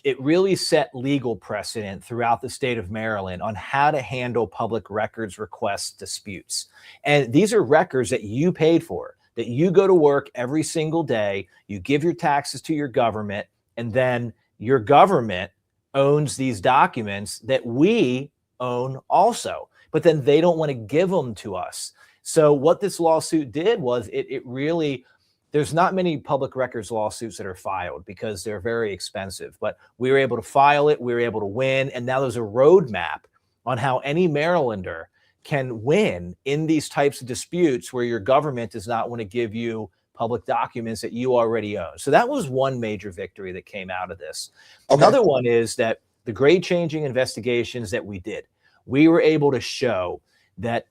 it really set legal precedent throughout the state of Maryland on how to handle public records request disputes. And these are records that you paid for, that you go to work every single day, you give your taxes to your government, and then your government owns these documents that we own also, but then they don't want to give them to us. So what this lawsuit did was it really, there's not many public records lawsuits that are filed because they're very expensive, but we were able to file it, we were able to win, and now there's a roadmap on how any Marylander can win in these types of disputes where your government does not want to give you public documents that you already own. So that was one major victory that came out of this. Okay. Another one is that the grade changing investigations that we did, we were able to show that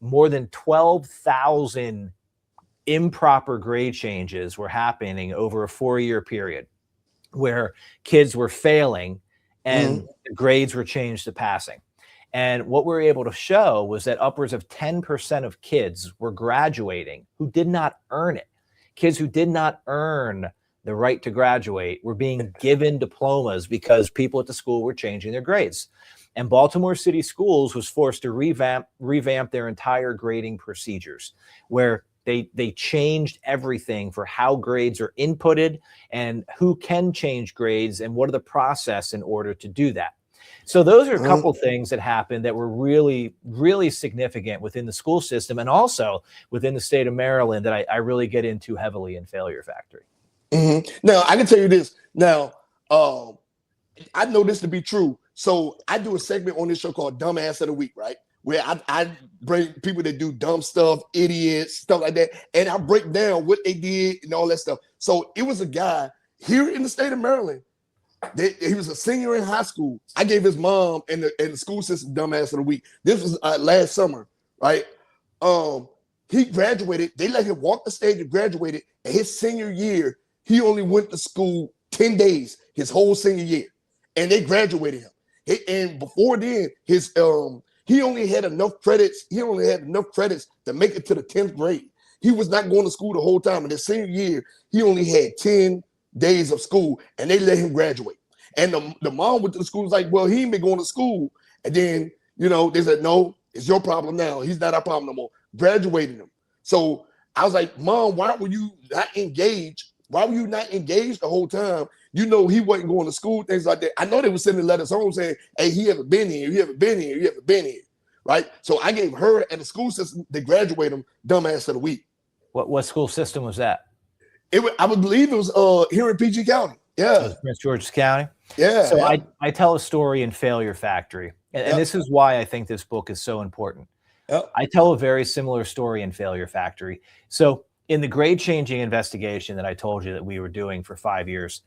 more than 12,000 improper grade changes were happening over a 4-year period where kids were failing and the grades were changed to passing. And what we were able to show was that upwards of 10% of kids were graduating who did not earn it. Kids who did not earn the right to graduate were being given diplomas because people at the school were changing their grades. And Baltimore City Schools was forced to revamp their entire grading procedures, where they changed everything for how grades are inputted and who can change grades and what are the process in order to do that. So those are a couple things that happened that were really, really significant within the school system and also within the state of Maryland that I really get into heavily in Failure Factory. Now, I can tell you this. Now, I know this to be true. So I do a segment on this show called Dumbass of the Week, right? Where I bring people that do dumb stuff, idiots, stuff like that, and I break down what they did and all that stuff. So it was a guy here in the state of Maryland. He was a senior in high school. I gave his mom and the school system Dumbass of the Week. This was last summer, right? He graduated. They let him walk the stage and graduated. And his senior year, he only went to school 10 days, his whole senior year. And they graduated him. And before then, he only had enough credits. He only had enough credits to make it to the 10th grade. He was not going to school the whole time. In his senior year, he only had 10 days of school, and they let him graduate. And the mom went to the school, was like, well, he ain't been going to school. And then, they said, no, it's your problem now. He's not our problem no more. Graduated him. So I was like, Mom, why were you not engaged? Why were you not engaged the whole time? He wasn't going to school, things like that. I know they were sending letters home saying, hey, he haven't been here, you haven't been here, you haven't been here, right? So I gave her and the school system, they graduate him Dumbass of the Week. What school system was that? I would believe it was here in PG County. Yeah. Prince George's County. Yeah. So I tell a story in Failure Factory. And this is why I think this book is so important. Yep. I tell a very similar story in Failure Factory. So in the grade changing investigation that I told you that we were doing for 5 years,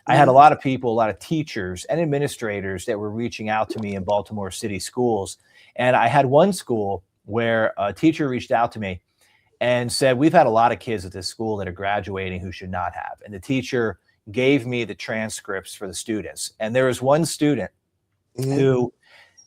I had a lot of people, a lot of teachers and administrators that were reaching out to me in Baltimore City schools. And I had one school where a teacher reached out to me and said, we've had a lot of kids at this school that are graduating who should not have. And the teacher gave me the transcripts for the students. And there was one student who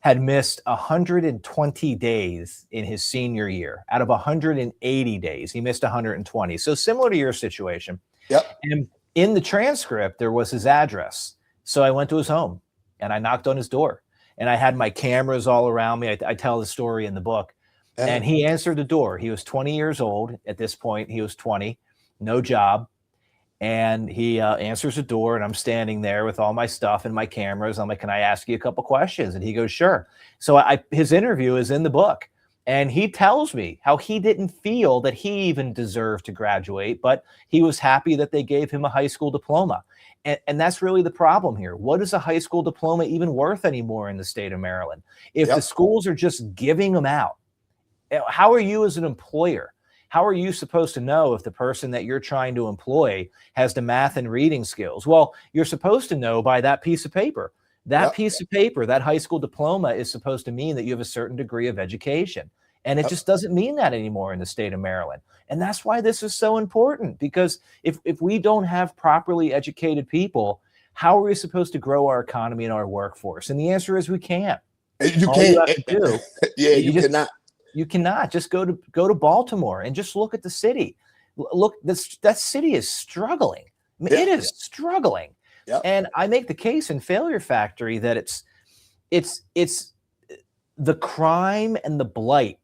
had missed 120 days in his senior year. Out of 180 days, he missed 120. So similar to your situation. Yep. And in the transcript, there was his address. So I went to his home and I knocked on his door. And I had my cameras all around me. I tell the story in the book. And he answered the door. He was 20 years old. At this point, he was 20, no job. And he answers the door, and I'm standing there with all my stuff and my cameras. I'm like, can I ask you a couple questions? And he goes, sure. So his interview is in the book. And he tells me how he didn't feel that he even deserved to graduate, but he was happy that they gave him a high school diploma. And that's really the problem here. What is a high school diploma even worth anymore in the state of Maryland? If the schools are just giving them out, how are you as an employer? How are you supposed to know if the person that you're trying to employ has the math and reading skills? Well, you're supposed to know by that piece of paper. That piece of paper, that high school diploma, is supposed to mean that you have a certain degree of education. And it just doesn't mean that anymore in the state of Maryland. And that's why this is so important, because if we don't have properly educated people, how are we supposed to grow our economy and our workforce? And the answer is we can't. You All can't. you have to do, you cannot. You cannot. Just go to Baltimore and just look at the city. Look, that city is struggling. I mean, it is struggling. And I make the case in Failure Factory that it's the crime and the blight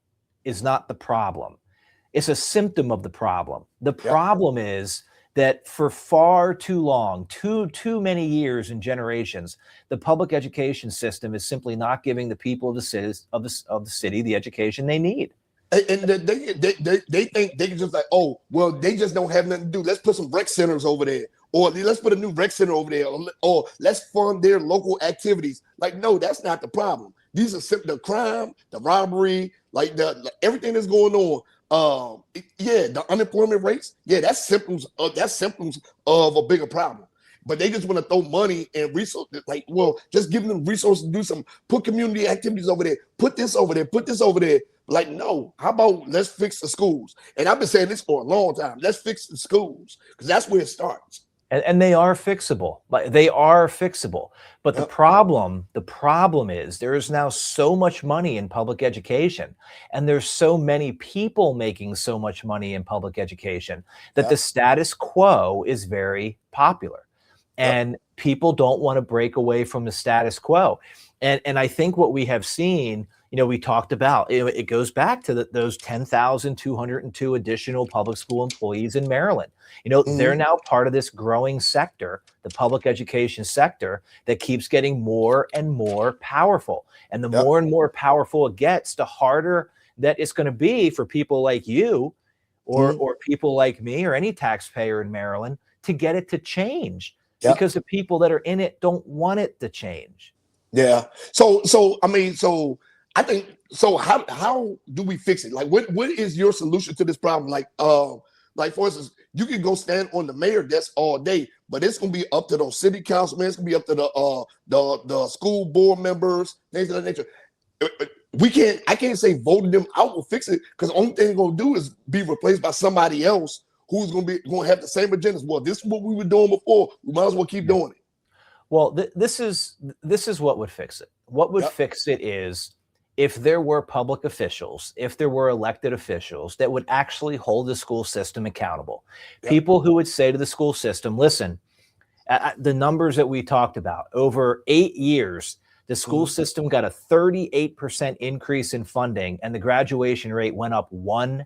is not the problem. It's a symptom of the problem. The problem is that for far too long, too many years and generations, the public education system is simply not giving the people of the city the education they need. And they think they can just like, oh, well, they just don't have nothing to do. Let's put some rec centers over there, or let's put a new rec center over there, or let's fund their local activities. Like, no, that's not the problem. These are the crime, the robbery, like everything that's going on. The unemployment rates, that's symptoms of a bigger problem. But they just want to throw money and resources, like, well, just giving them resources to do some, put community activities over there, put this over there, put this over there. Like, no, how about let's fix the schools? And I've been saying this for a long time. Let's fix the schools, because that's where it starts. And they are fixable. They are fixable. But the problem is there is now so much money in public education, and there's so many people making so much money in public education that the status quo is very popular. And people don't want to break away from the status quo. And I think what we have seen, we talked about, it goes back to those 10,202 additional public school employees in Maryland. They're now part of this growing sector, the public education sector, that keeps getting more and more powerful. And the more and more powerful it gets, the harder that it's going to be for people like you or people like me or any taxpayer in Maryland to get it to change. Because the people that are in it don't want it to change. Yeah. So I think, so how do we fix it? Like, what is your solution to this problem? Like for instance, you can go stand on the mayor desk all day, but it's gonna be up to those city councilmen. It's gonna be up to the school board members, things of that nature. I can't say voting them out will fix it, because the only thing they're gonna do is be replaced by somebody else who's going to have the same agendas. Well, this is what we were doing before. We might as well keep doing it. Well, this is what would fix it. What would fix it is if there were public officials, if there were elected officials that would actually hold the school system accountable. People who would say to the school system, listen, the numbers that we talked about, over 8 years, the school system got a 38% increase in funding, and the graduation rate went up 1%.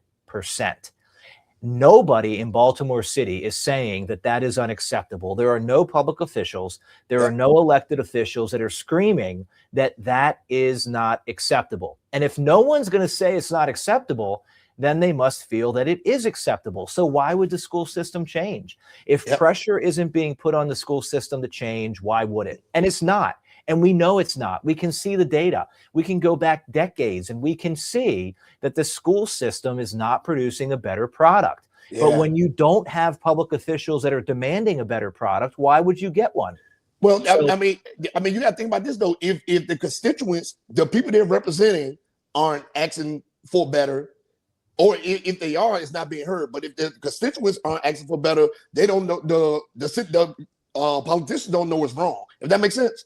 Nobody in Baltimore City is saying that that is unacceptable. There are no public officials, there are no elected officials that are screaming that that is not acceptable. And if no one's going to say it's not acceptable, then they must feel that it is acceptable. So why would the school system change? If pressure isn't being put on the school system to change, why would it? And it's not. And we know it's not. We can see the data. We can go back decades and we can see that the school system is not producing a better product. Yeah. But when you don't have public officials that are demanding a better product, why would you get one? Well, I mean, you got to think about this though. If the constituents, the people they're representing, aren't asking for better, or if they are, it's not being heard. But if the constituents aren't asking for better, they don't know the politicians don't know what's wrong. If that makes sense.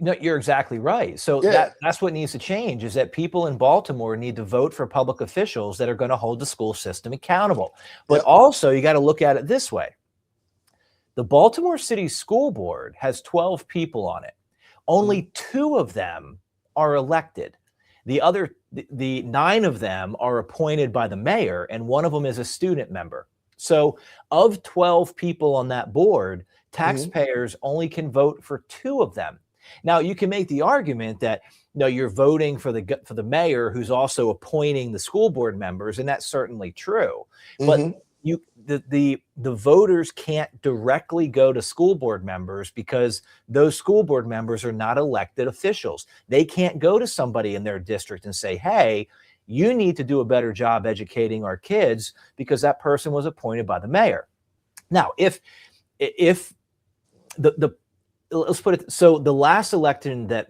No, you're exactly right. So that's what needs to change, is that people in Baltimore need to vote for public officials that are going to hold the school system accountable. But also, you got to look at it this way. The Baltimore City School Board has 12 people on it. Only 2 of them are elected. The 9 of them are appointed by the mayor, and 1 of them is a student member. So of 12 people on that board, taxpayers only can vote for 2 of them. Now, you can make the argument that you're voting for the mayor, who's also appointing the school board members, and that's certainly true. But the voters can't directly go to school board members because those school board members are not elected officials. They can't go to somebody in their district and say, hey, you need to do a better job educating our kids because that person was appointed by the mayor. Now, if let's put it so, the last election that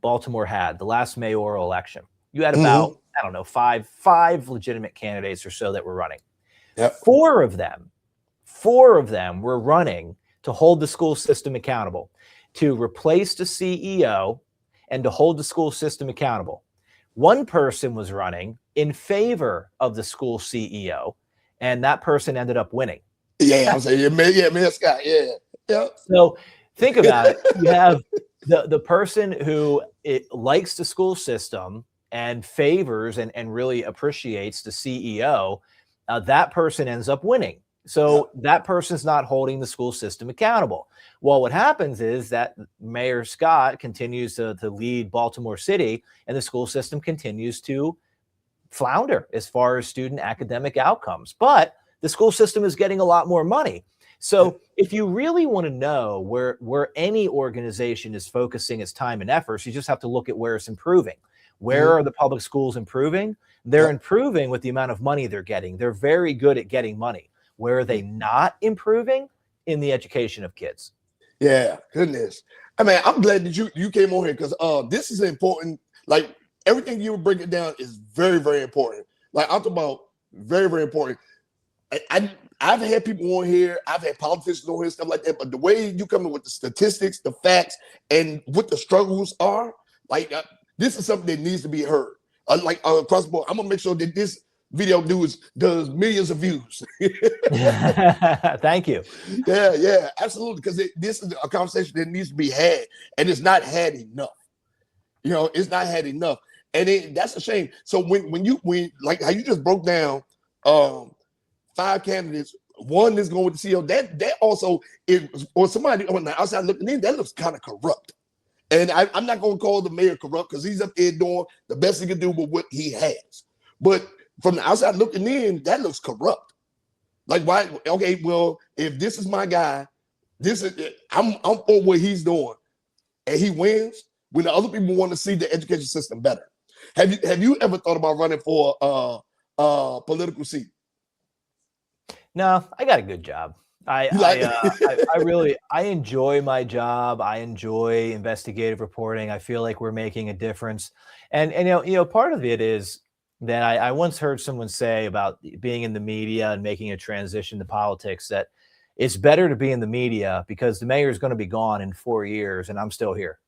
Baltimore had, the last mayoral election, you had about I don't know, five legitimate candidates or so that were running. Yep. 4 of them were running to hold the school system accountable, to replace the CEO and to hold the school system accountable. 1 person was running in favor of the school CEO, and that person ended up winning. Yeah, I'm saying, man, Scott, yeah. So think about it. You have the person who likes the school system and favors and really appreciates the CEO. That person ends up winning. So that person's not holding the school system accountable. Well, what happens is that Mayor Scott continues to lead Baltimore City, and the school system continues to flounder as far as student academic outcomes. But the school system is getting a lot more money. So if you really want to know where any organization is focusing its time and efforts, you just have to look at where it's improving. Where are the public schools improving? They're improving with the amount of money they're getting. They're very good at getting money. Where are they not improving? In the education of kids. Yeah, goodness. I mean, I'm glad that you came on here because this is important. Like, everything you were breaking down is very, very important. Like, I'm talking about very, very important. I've had people on here, I've had politicians on here, stuff like that, but the way you come in with the statistics, the facts, and what the struggles are, like, this is something that needs to be heard. Across the board, I'm gonna make sure that this video does millions of views. Thank you. Yeah, absolutely. Because this is a conversation that needs to be had, and it's not had enough. It's not had enough, and that's a shame. So when like how you just broke down 5 candidates, 1 is going with the CEO. That also is, or somebody on the outside looking in, that looks kind of corrupt. And I'm not going to call the mayor corrupt because he's up there doing the best he can do with what he has. But from the outside looking in, that looks corrupt. Like, why? Okay, well, if this is my guy, I'm for what he's doing, and he wins. When the other people want to see the education system better, have you ever thought about running for a political seat? No, I got a good job. I enjoy my job. I enjoy investigative reporting. I feel like we're making a difference. And part of it is that I once heard someone say about being in the media and making a transition to politics, that it's better to be in the media because the mayor is going to be gone in 4 years and I'm still here.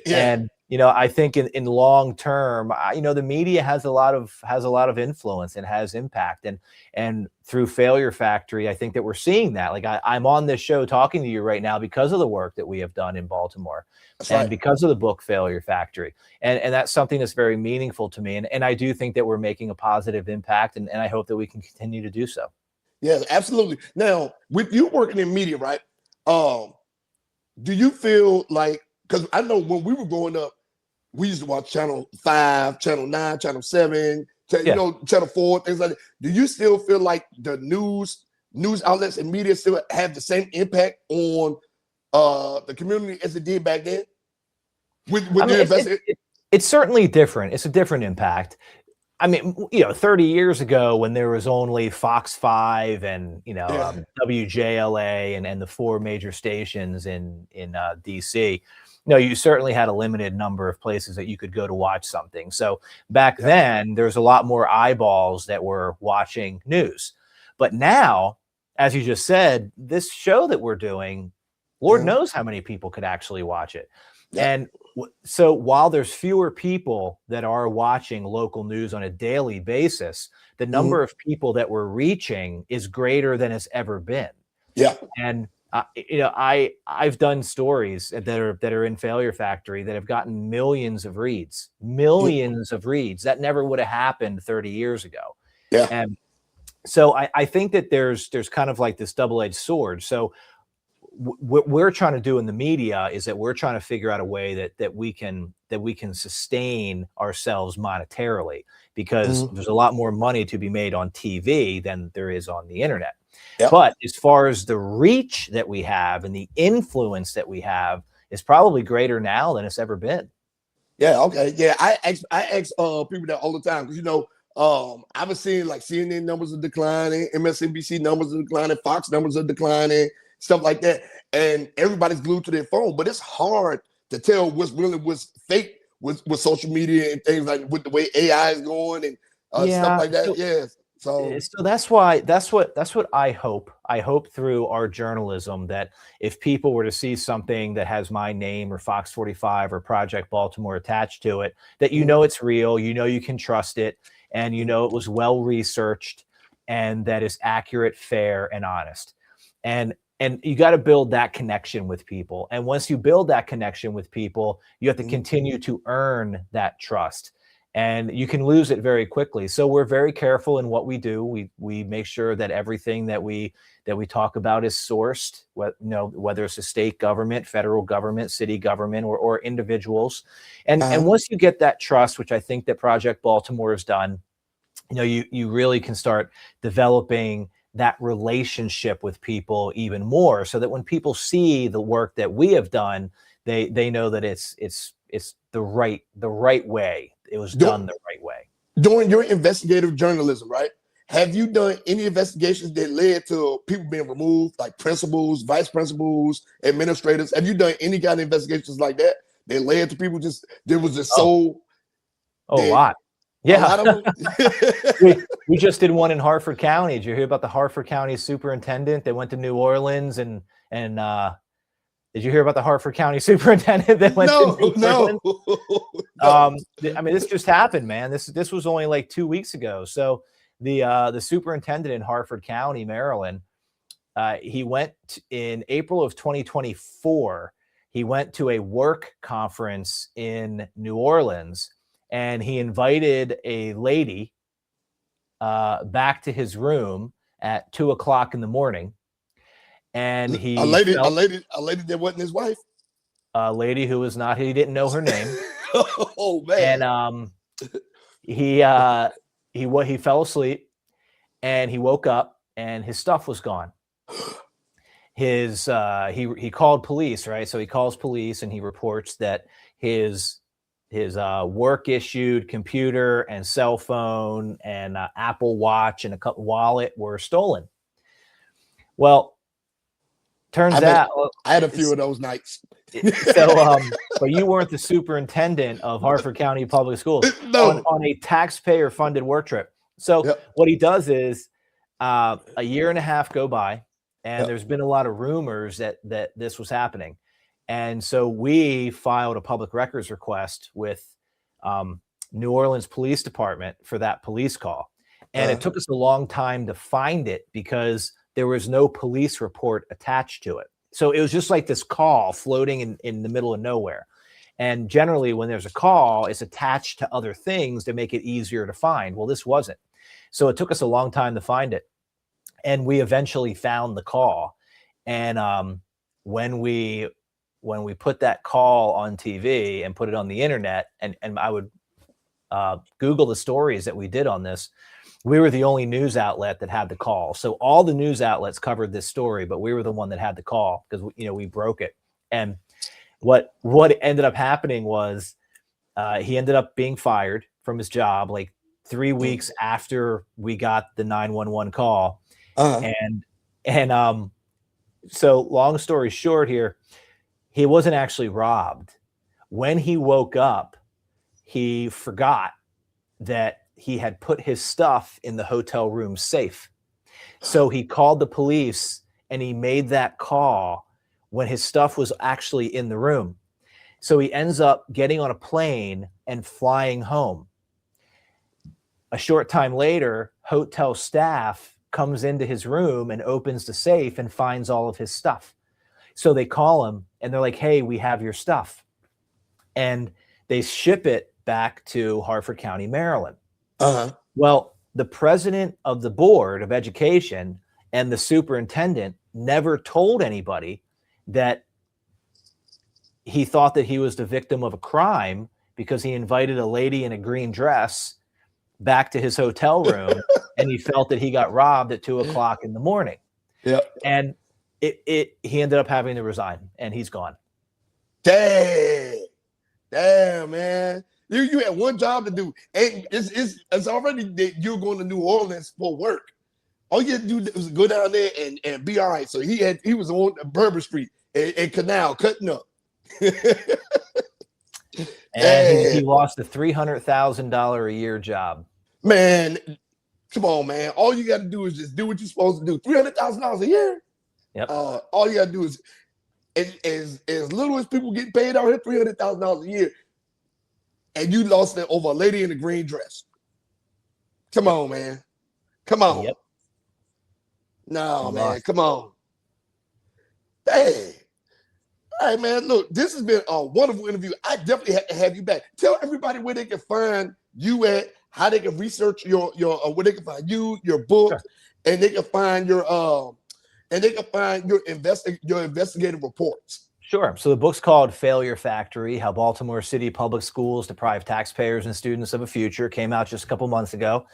Yeah. And I think in long term, the media has a lot of influence and has impact, and through Failure Factory, I think that we're seeing that. Like, I'm on this show talking to you right now because of the work that we have done in Baltimore, because of the book Failure Factory, and that's something that's very meaningful to me, and I do think that we're making a positive impact, and I hope that we can continue to do so. Yeah, absolutely. Now, with you working in media, right? Do you feel like, because I know when we were growing up, we used to watch Channel 5, Channel 9, Channel 7, Channel 4, things like that. Do you still feel like the news outlets and media still have the same impact on the community as it did back then? With I mean, the investigation? it's certainly different. It's a different impact. I mean, 30 years ago when there was only Fox 5 and, WJLA and the 4 major stations in DC, you certainly had a limited number of places that you could go to watch something. So back then, there's a lot more eyeballs that were watching news. But now, as you just said, this show that we're doing, Lord knows how many people could actually watch it. And so while there's fewer people that are watching local news on a daily basis, the number of people that we're reaching is greater than it's ever been. Yeah. And I've done stories that are in Failure Factory that have gotten millions of reads. That never would have happened 30 years ago. Yeah. And so I think that there's kind of like this double-edged sword. So what we're trying to do in the media is that we're trying to figure out a way that we can sustain ourselves monetarily, because there's a lot more money to be made on TV than there is on the internet. Yep. But as far as the reach that we have and the influence that we have is probably greater now than it's ever been. Yeah. Okay. Yeah. I ask people that all the time, because I've been seeing like CNN numbers are declining, MSNBC numbers are declining, Fox numbers are declining, stuff like that, and everybody's glued to their phone. But it's hard to tell what's fake with social media and things like with the way AI is going and stuff like that. Yes. So that's what I hope. I hope through our journalism that if people were to see something that has my name or Fox 45 or Project Baltimore attached to it, that it's real, you can trust it, and it was well researched, and that is accurate, fair, and honest. And you got to build that connection with people. And once you build that connection with people, you have to continue to earn that trust. And you can lose it very quickly. So we're very careful in what we do. We make sure that everything that we talk about is sourced, whether it's a state government, federal government, city government, or individuals. And once you get that trust, which I think that Project Baltimore has done, you really can start developing that relationship with people even more, so that when people see the work that we have done, they know that it's the right way. It was done the right way. During your investigative journalism, right? Have you done any investigations that led to people being removed, like principals, vice principals, administrators? Have you done any kind of investigations like that that led to people a lot? Yeah. we just did one in Harford County. Did you hear about the Harford County superintendent that went to New Orleans and did you hear about the Harford County superintendent that went to New Orleans? No. I mean, this just happened, man. This was only like 2 weeks ago. So the superintendent in Harford County, Maryland, he went in April of 2024. He went to a work conference in New Orleans, and he invited a lady back to his room at 2:00 in the morning. And he a lady that wasn't his wife, a lady who was not, he didn't know her name. Oh man. And he fell asleep, and he woke up and his stuff was gone. He called police, right? So he calls police and he reports that his work issued computer and cell phone and Apple Watch and a wallet were stolen. Well, turns out I had a few of those nights. So, but you weren't the superintendent of Harford County Public Schools. No. on a taxpayer-funded work trip. So what he does is a year and a half go by, and there's been a lot of rumors that this was happening. And so we filed a public records request with New Orleans Police Department for that police call. And it took us a long time to find it because there was no police report attached to it. So it was just like this call floating in the middle of nowhere. And generally when there's a call, it's attached to other things to make it easier to find. Well, this wasn't. So it took us a long time to find it. And we eventually found the call. And when we put that call on TV and put it on the internet, and I would Google the stories that we did on this, we were the only news outlet that had the call. So all the news outlets covered this story, but we were the one that had the call because we broke it. And what ended up happening was he ended up being fired from his job like 3 weeks after we got the 911 call. And so long story short here, he wasn't actually robbed. When he woke up, he forgot that he had put his stuff in the hotel room safe. So he called the police and he made that call when his stuff was actually in the room. So he ends up getting on a plane and flying home. A short time later, hotel staff comes into his room and opens the safe and finds all of his stuff. So they call him and they're like, hey, we have your stuff. And they ship it back to Harford County, Maryland. Well, the president of the Board of Education and the superintendent never told anybody that he thought that he was the victim of a crime because he invited a lady in a green dress back to his hotel room and he felt that he got robbed at 2 o'clock in the morning. And he ended up having to resign and he's gone. Damn, man. You had one job to do, and it's already that you're going to New Orleans for work. All you had to do was go down there and be all right. So he was on Bourbon Street and Canal cutting up. And he lost a $300,000 a year job. Man, come on, man. All you got to do is just do what you're supposed to do. $300,000 a year. Yep. All you got to do is as little as people get paid out here, $300,000 a year, and you lost it over a lady in a green dress. Come on, man. Come on. Yep. No, man. Come on. Hey. All right, man. Look, this has been a wonderful interview. I definitely have to have you back. Tell everybody where they can find you at, how they can research your where they can find you, your book, and they can find your investigative reports. Sure. So the book's called Failure Factory: How Baltimore City Public Schools Deprive Taxpayers and Students of a Future. Came out just a couple months ago.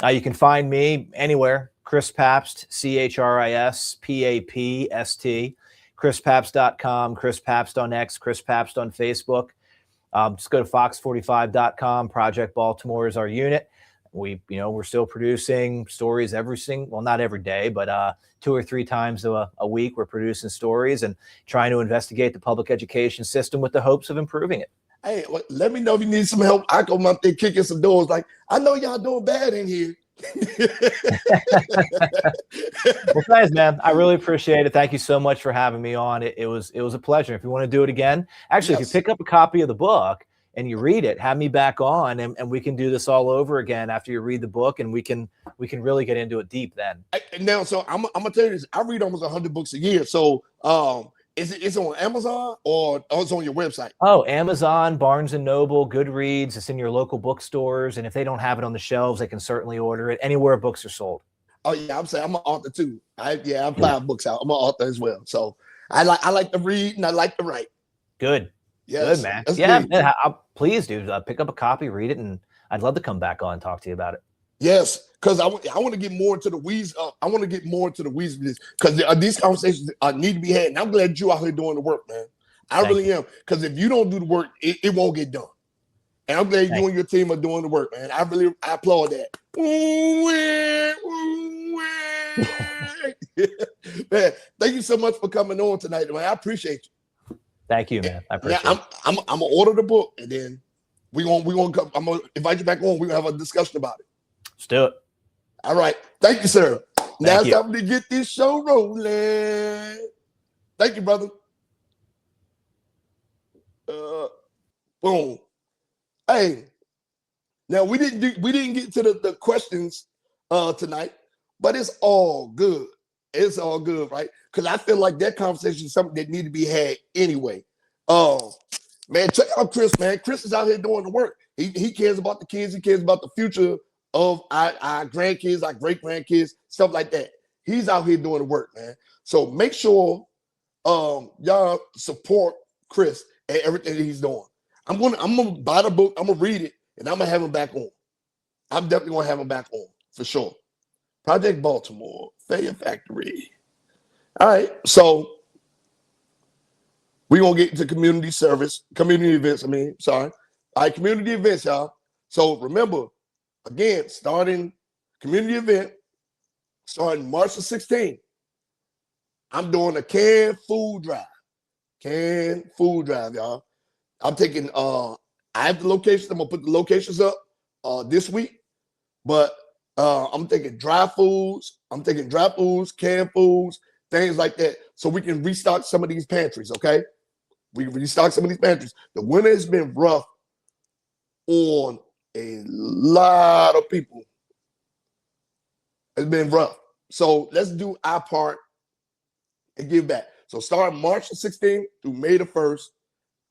You can find me anywhere. Chris Papst, ChrisPapst, ChrisPapst.com, Chris Papst on X, Chris Papst on Facebook. Just go to fox45.com. Project Baltimore is our unit. We're still producing stories not every day, but 2 or 3 times a week. We're producing stories and trying to investigate the public education system with the hopes of improving it. Hey, let me know if you need some help. I come up there kicking some doors. Like, I know y'all doing bad in here. Well, thanks, man. I really appreciate it. Thank you so much for having me on. It was a pleasure. If you want to do it again, actually, if you pick up a copy of the book and you read it, have me back on, and we can do this all over again after you read the book, and we can really get into it deep then. So I'm gonna tell you this. I read almost 100 books a year. So it's on Amazon or it's on your website? Oh, Amazon, Barnes and Noble, Goodreads. It's in your local bookstores, and if they don't have it on the shelves, they can certainly order it anywhere books are sold. Oh yeah, I'm saying I'm an author too. I have 5 books out. I'm an author as well. So I like to read and I like to write. Good. Yes, good, man. That's yeah, great. man, please, dude, pick up a copy, read it, and I'd love to come back on and talk to you about it. Yes, because I want to get more into the weeds. I want to get more into the weeds of this because these conversations need to be had. And I'm glad you out here doing the work, man. I really am. Because if you don't do the work, it won't get done. And I'm glad you and your team are doing the work, man. I applaud that. Man, thank you so much for coming on tonight, man. I appreciate you. Thank you, man. I appreciate it. I'm gonna order the book, and then we gonna come. I'm gonna invite you back on. We're gonna have a discussion about it. Let's do it. All right. Thank you, sir. Now it's you. time to get this show rolling. Thank you, brother. Boom. Hey, now we didn't get to the questions tonight, but it's all good. It's all good, right? Because I feel like that conversation is something that need to be had anyway. Man, check out Chris, man. Chris is out here doing the work. He cares about the kids. He cares about the future of our grandkids, our great grandkids, stuff like that. He's out here doing the work, man. So make sure y'all support Chris and everything that he's doing. I'm gonna buy the book. I'm gonna read it, and I'm gonna have him back on. I'm definitely gonna have him back on for sure. Project Baltimore, Failure Factory. All right, so We're going to get into community events. All right, community events, y'all. So remember, again, starting community event, starting March the 16th, I'm doing a canned food drive. Canned food drive, y'all. I'm taking, I have the locations. I'm going to put the locations up this week. But I'm taking dry foods. Canned foods, things like that. So we can restock some of these pantries, okay? We restock some of these pantries. The winter has been rough on a lot of people. It's been rough. So let's do our part and give back. So starting March the 16th through May the 1st,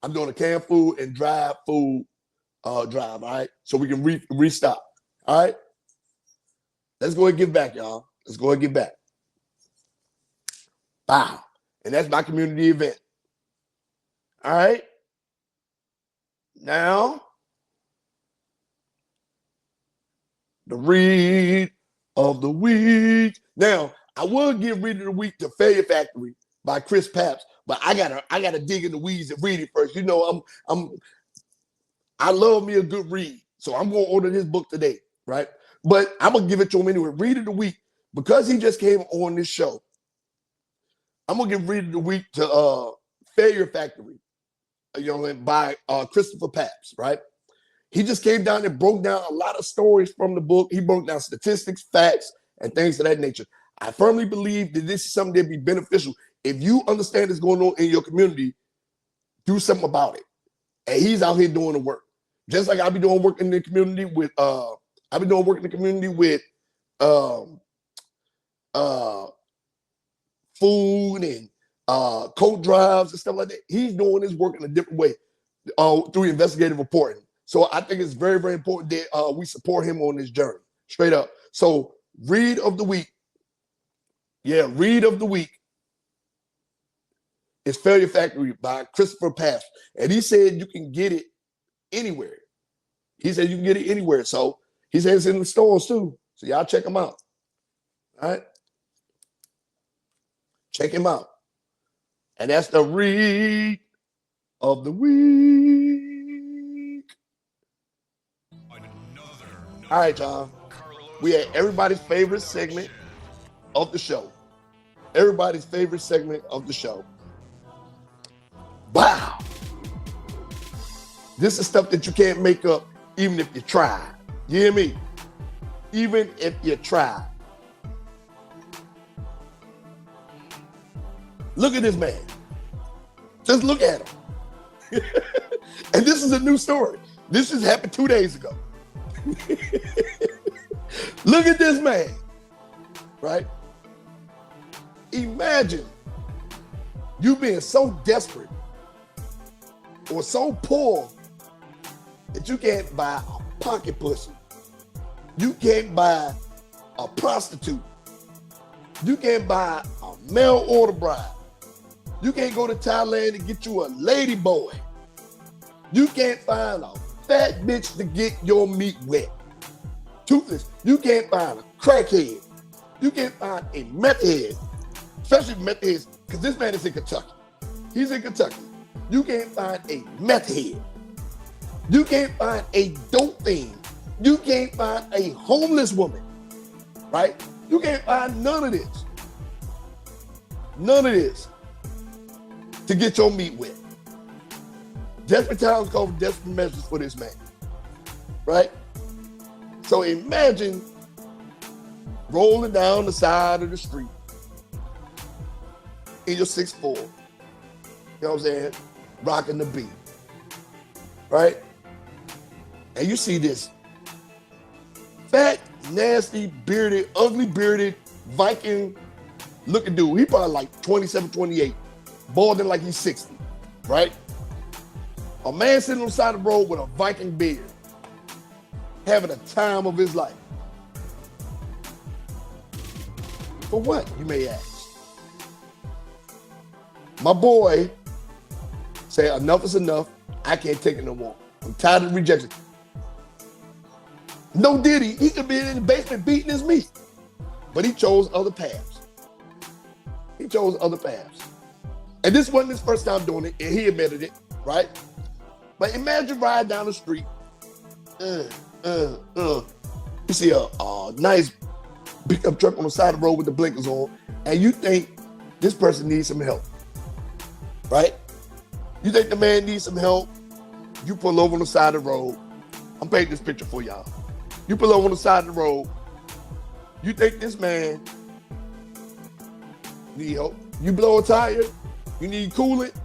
I'm doing a canned food and dry food drive, all right? So we can restock, all right? Let's go ahead and give back, y'all. Let's go ahead and give back. Wow. And that's my community event. All right. Now, the read of the week. Now, I will give Read of the Week to Failure Factory by Chris Papst, but I gotta dig in the weeds and read it first. You know, I love me a good read, so I'm gonna order his book today, right? But I'm gonna give it to him anyway. Read of the Week, because he just came on this show. I'm gonna give Read of the Week to Failure Factory, by Christopher Papst, right? He just came down and broke down a lot of stories from the book. He broke down statistics, facts, and things of that nature. I firmly believe that this is something that'd be beneficial. If you understand what's going on in your community, do something about it. And he's out here doing the work. Just like I'll be doing work in the community with food and coat drives and stuff like that. He's doing his work in a different way through investigative reporting. So I think it's very, very important that we support him on this journey, straight up. So read of the week. Yeah, read of the week is Failure Factory by Christopher Papst. And he said you can get it anywhere. He said you can get it anywhere. So he said it's in the stores too. So y'all check him out. All right. Check him out. And that's the read of the week. All right, y'all. We had everybody's favorite segment of the show. Everybody's favorite segment of the show. Wow. This is stuff that you can't make up even if you try. You hear me? Even if you try. Look at this man. Just look at him. And this is a new story. This just happened 2 days ago. Look at this man, right? Imagine you being so desperate or so poor that you can't buy a pocket pussy. You can't buy a prostitute. You can't buy a mail order bride. You can't go to Thailand and get you a lady boy. You can't find a fat bitch to get your meat wet. Toothless. You can't find a crackhead. You can't find a meth head. Especially meth heads, because this man is in Kentucky. He's in Kentucky. You can't find a meth head. You can't find a dope fiend. You can't find a homeless woman, right? You can't find none of this. None of this to get your meat wet. Desperate times call for desperate measures for this man, right? So imagine rolling down the side of the street in your 6'4", you know what I'm saying, rocking the beat, right? And you see this fat, nasty, bearded, ugly bearded, Viking looking dude. He probably like 27, 28, balding like he's 60, right? A man sitting on the side of the road with a Viking beard, having a time of his life. For what, you may ask? My boy said, enough is enough. I can't take it no more. I'm tired of rejection. No Diddy, he could be in the basement beating his meat. But he chose other paths. He chose other paths. And this wasn't his first time doing it, and he admitted it, right? But imagine riding down the street. You see a nice pickup truck on the side of the road with the blinkers on, and you think this person needs some help, right? You think the man needs some help. You pull over on the side of the road. I'm painting this picture for y'all. You pull over on the side of the road. You think this man need help. You blow a tire. You need coolant.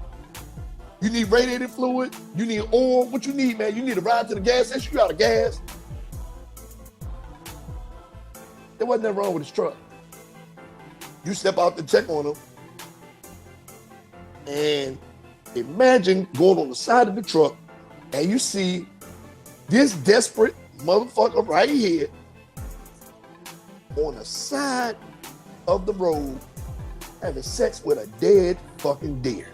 You need radiator fluid. You need oil. What you need, man? You need to ride to the gas station. You out of gas. There wasn't nothing wrong with his truck. You step out to check on him. And imagine going on the side of the truck and you see this desperate motherfucker right here on the side of the road having sex with a dead fucking deer.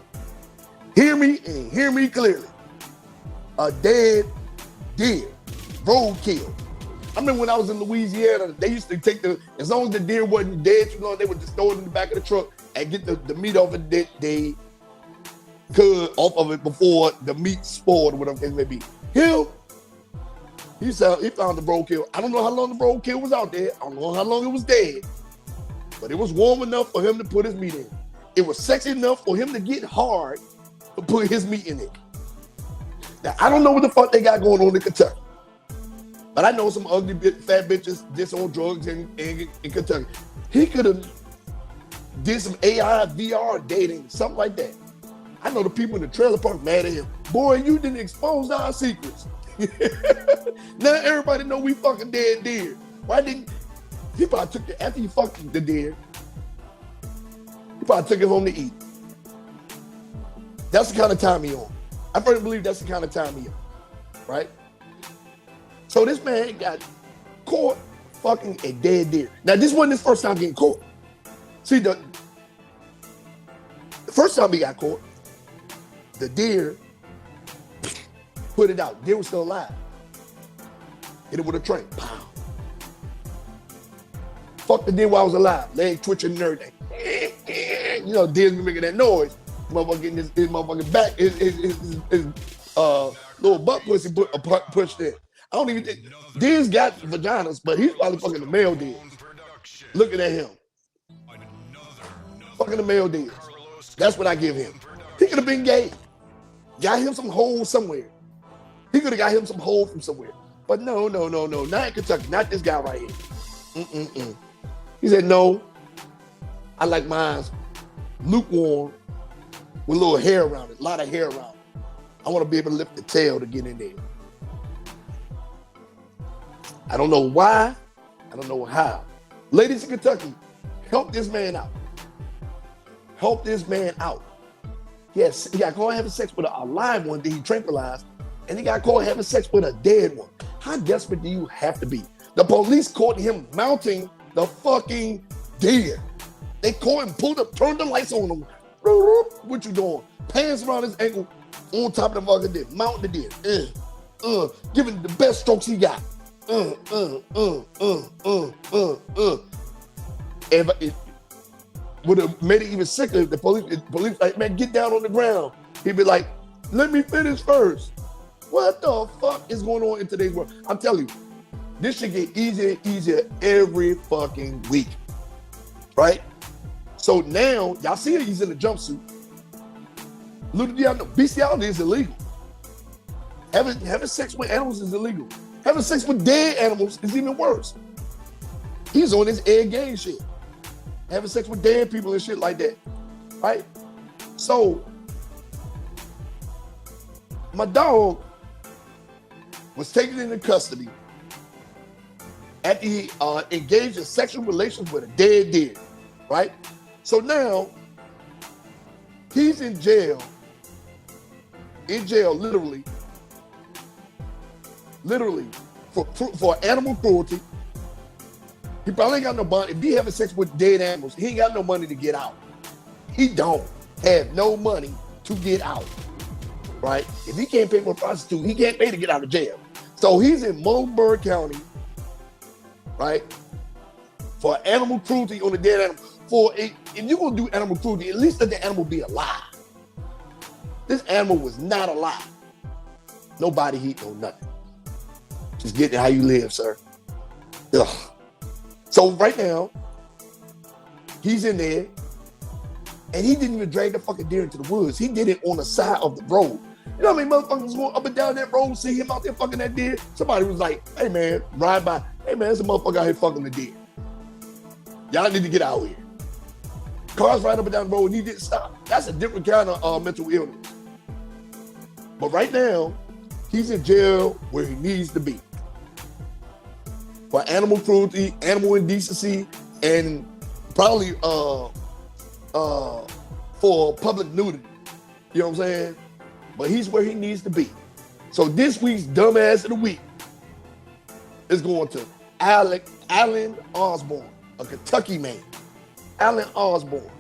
Hear me and hear me clearly. A dead deer. Roadkill. I remember when I was in Louisiana, they used to take as long as the deer wasn't dead, they would just throw it in the back of the truck and get the meat off of it. They could off of it before the meat spoiled or whatever it may be. He found the roadkill. I don't know how long the roadkill was out there. I don't know how long it was dead. But it was warm enough for him to put his meat in. It was sexy enough for him to get hard to put his meat in it. Now, I don't know what the fuck they got going on in Kentucky. But I know some ugly fat bitches just on drugs in Kentucky. He could have did some AI, VR dating, something like that. I know the people in the trailer park mad at him. Boy, you didn't expose our secrets. Now everybody know we fucking dead deer. Why didn't he probably took it after you fucked the deer? He probably took it home to eat. That's the kind of time he on. I firmly believe that's the kind of time he on, right? So this man got caught fucking a dead deer. Now this wasn't his first time getting caught. See, the first time he got caught, the deer put it out. Deer was still alive. Hit it with a train. Pow. Fuck the deer while I was alive. Leg twitching and everything. You know, deer's been making that noise. Motherfucker getting his motherfucking back, his little butt pussy pushed in. I don't even think deer's got vaginas, but he's probably fucking the male deer. Looking at him. Fucking the male deer. That's what I give him. He could have been gay. Got him some holes somewhere. He could have got him some holes from somewhere. But no. Not in Kentucky. Not this guy right here. He said, no, I like mine lukewarm with a little hair around it, a lot of hair around it. I want to be able to lift the tail to get in there. I don't know why. I don't know how. Ladies in Kentucky, help this man out. Help this man out. Yes, he got caught having sex with a live one that he tranquilized, and he got caught having sex with a dead one. How desperate do you have to be? The police caught him mounting the fucking deer. They caught him, pulled up, turned the lights on him. What you doing? Pants around his ankle, on top of the fucking deer, mounting the deer. Giving the best strokes he got. If it would have made it even sicker if the police like, man, get down on the ground. He'd be like, let me finish first. What the fuck is going on in today's world? I'm telling you, this should get easier and easier every fucking week, right? So now, y'all see he's in a jumpsuit. Little do y'all know, bestiality is illegal. Having sex with animals is illegal. Having sex with dead animals is even worse. He's on his egg game shit. Having sex with dead people and shit like that, right? So, my dog was taken into custody after he engaged in sexual relations with a dead deer, right? So now, he's in jail, literally, for animal cruelty. He probably ain't got no money. If he having sex with dead animals, he ain't got no money to get out. He don't have no money to get out, right? If he can't pay for a prostitute, he can't pay to get out of jail. So he's in Mulberry County, right? For animal cruelty on a dead animal. If you're gonna do animal cruelty, at least let the animal be alive. This animal was not alive. No body heat, no nothing. Just getting how you live, sir. Ugh. So right now, he's in there, and he didn't even drag the fucking deer into the woods. He did it on the side of the road. You know how many motherfuckers going up and down that road, see him out there fucking that deer? Somebody was like, hey man, ride by. Hey man, there's a motherfucker out here fucking the deer. Y'all need to get out here. Cars right up and down the road and he didn't stop. That's a different kind of mental illness. But right now, he's in jail where he needs to be. For animal cruelty, animal indecency, and probably for public nudity. You know what I'm saying? But he's where he needs to be. So this week's dumbass of the week is going to Alan Osbourne, a Kentucky man. Alan Osbourne.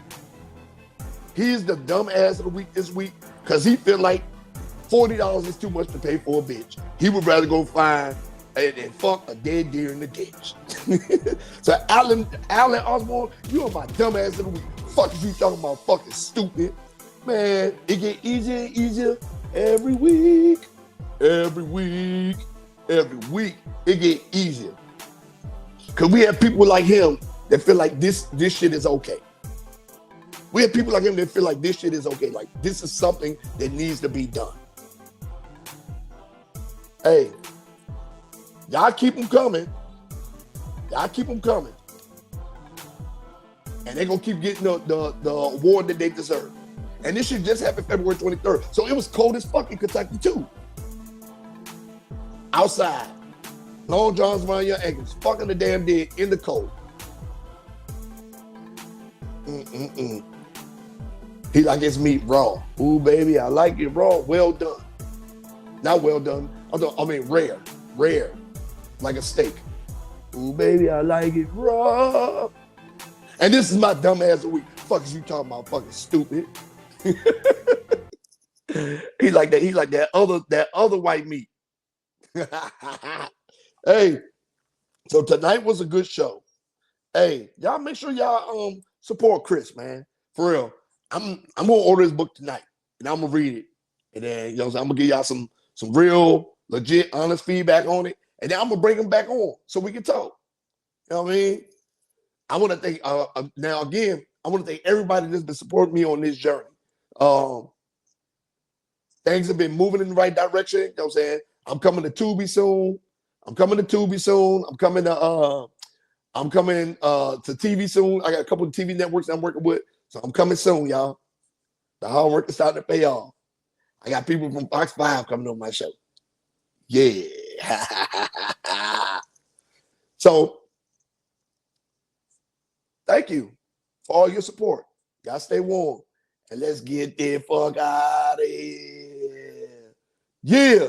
He's the dumbass of the week this week because he feel like $40 is too much to pay for a bitch. He would rather go find and fuck a dead deer in the ditch. So Alan Osbourne, you are my dumbass of the week. Fuck is you talking about, fucking stupid? Man, it get easier and easier every week. Every week. Every week. It get easier. Because we have people like him that feel like this shit is okay. We have people like him that feel like this shit is okay. Like, this is something that needs to be done. Hey, y'all keep them coming. Y'all keep them coming. And they're going to keep getting the award that they deserve. And this shit just happened February 23rd. So it was cold as fuck in Kentucky too. Outside. Long Johns around your ankles. Fucking the damn deer in the cold. He like his meat raw. Ooh, baby, I like it raw. Well done. Not well done. I mean rare. Rare. Like a steak. Ooh, baby, I like it raw. And this is my dumb ass of the week. Fuck is you talking about, fucking stupid? He like that other white meat. Hey, so tonight was a good show. Hey, y'all make sure y'all support Chris, man. For real. I'm gonna order his book tonight and I'm gonna read it. And then I'm gonna give y'all some real legit honest feedback on it. And then I'm gonna bring him back on so we can talk. You know what I mean? I want to thank now again, I want to thank everybody that's been supporting me on this journey. Things have been moving in the right direction. You know what I'm saying? I'm coming to Tubi soon. I'm coming to TV soon. I got a couple of TV networks I'm working with. So I'm coming soon, y'all. The hard work is starting to pay off. I got people from Fox 5 coming on my show. Yeah. So thank you for all your support. Y'all stay warm. And let's get the fuck out of here. Yeah.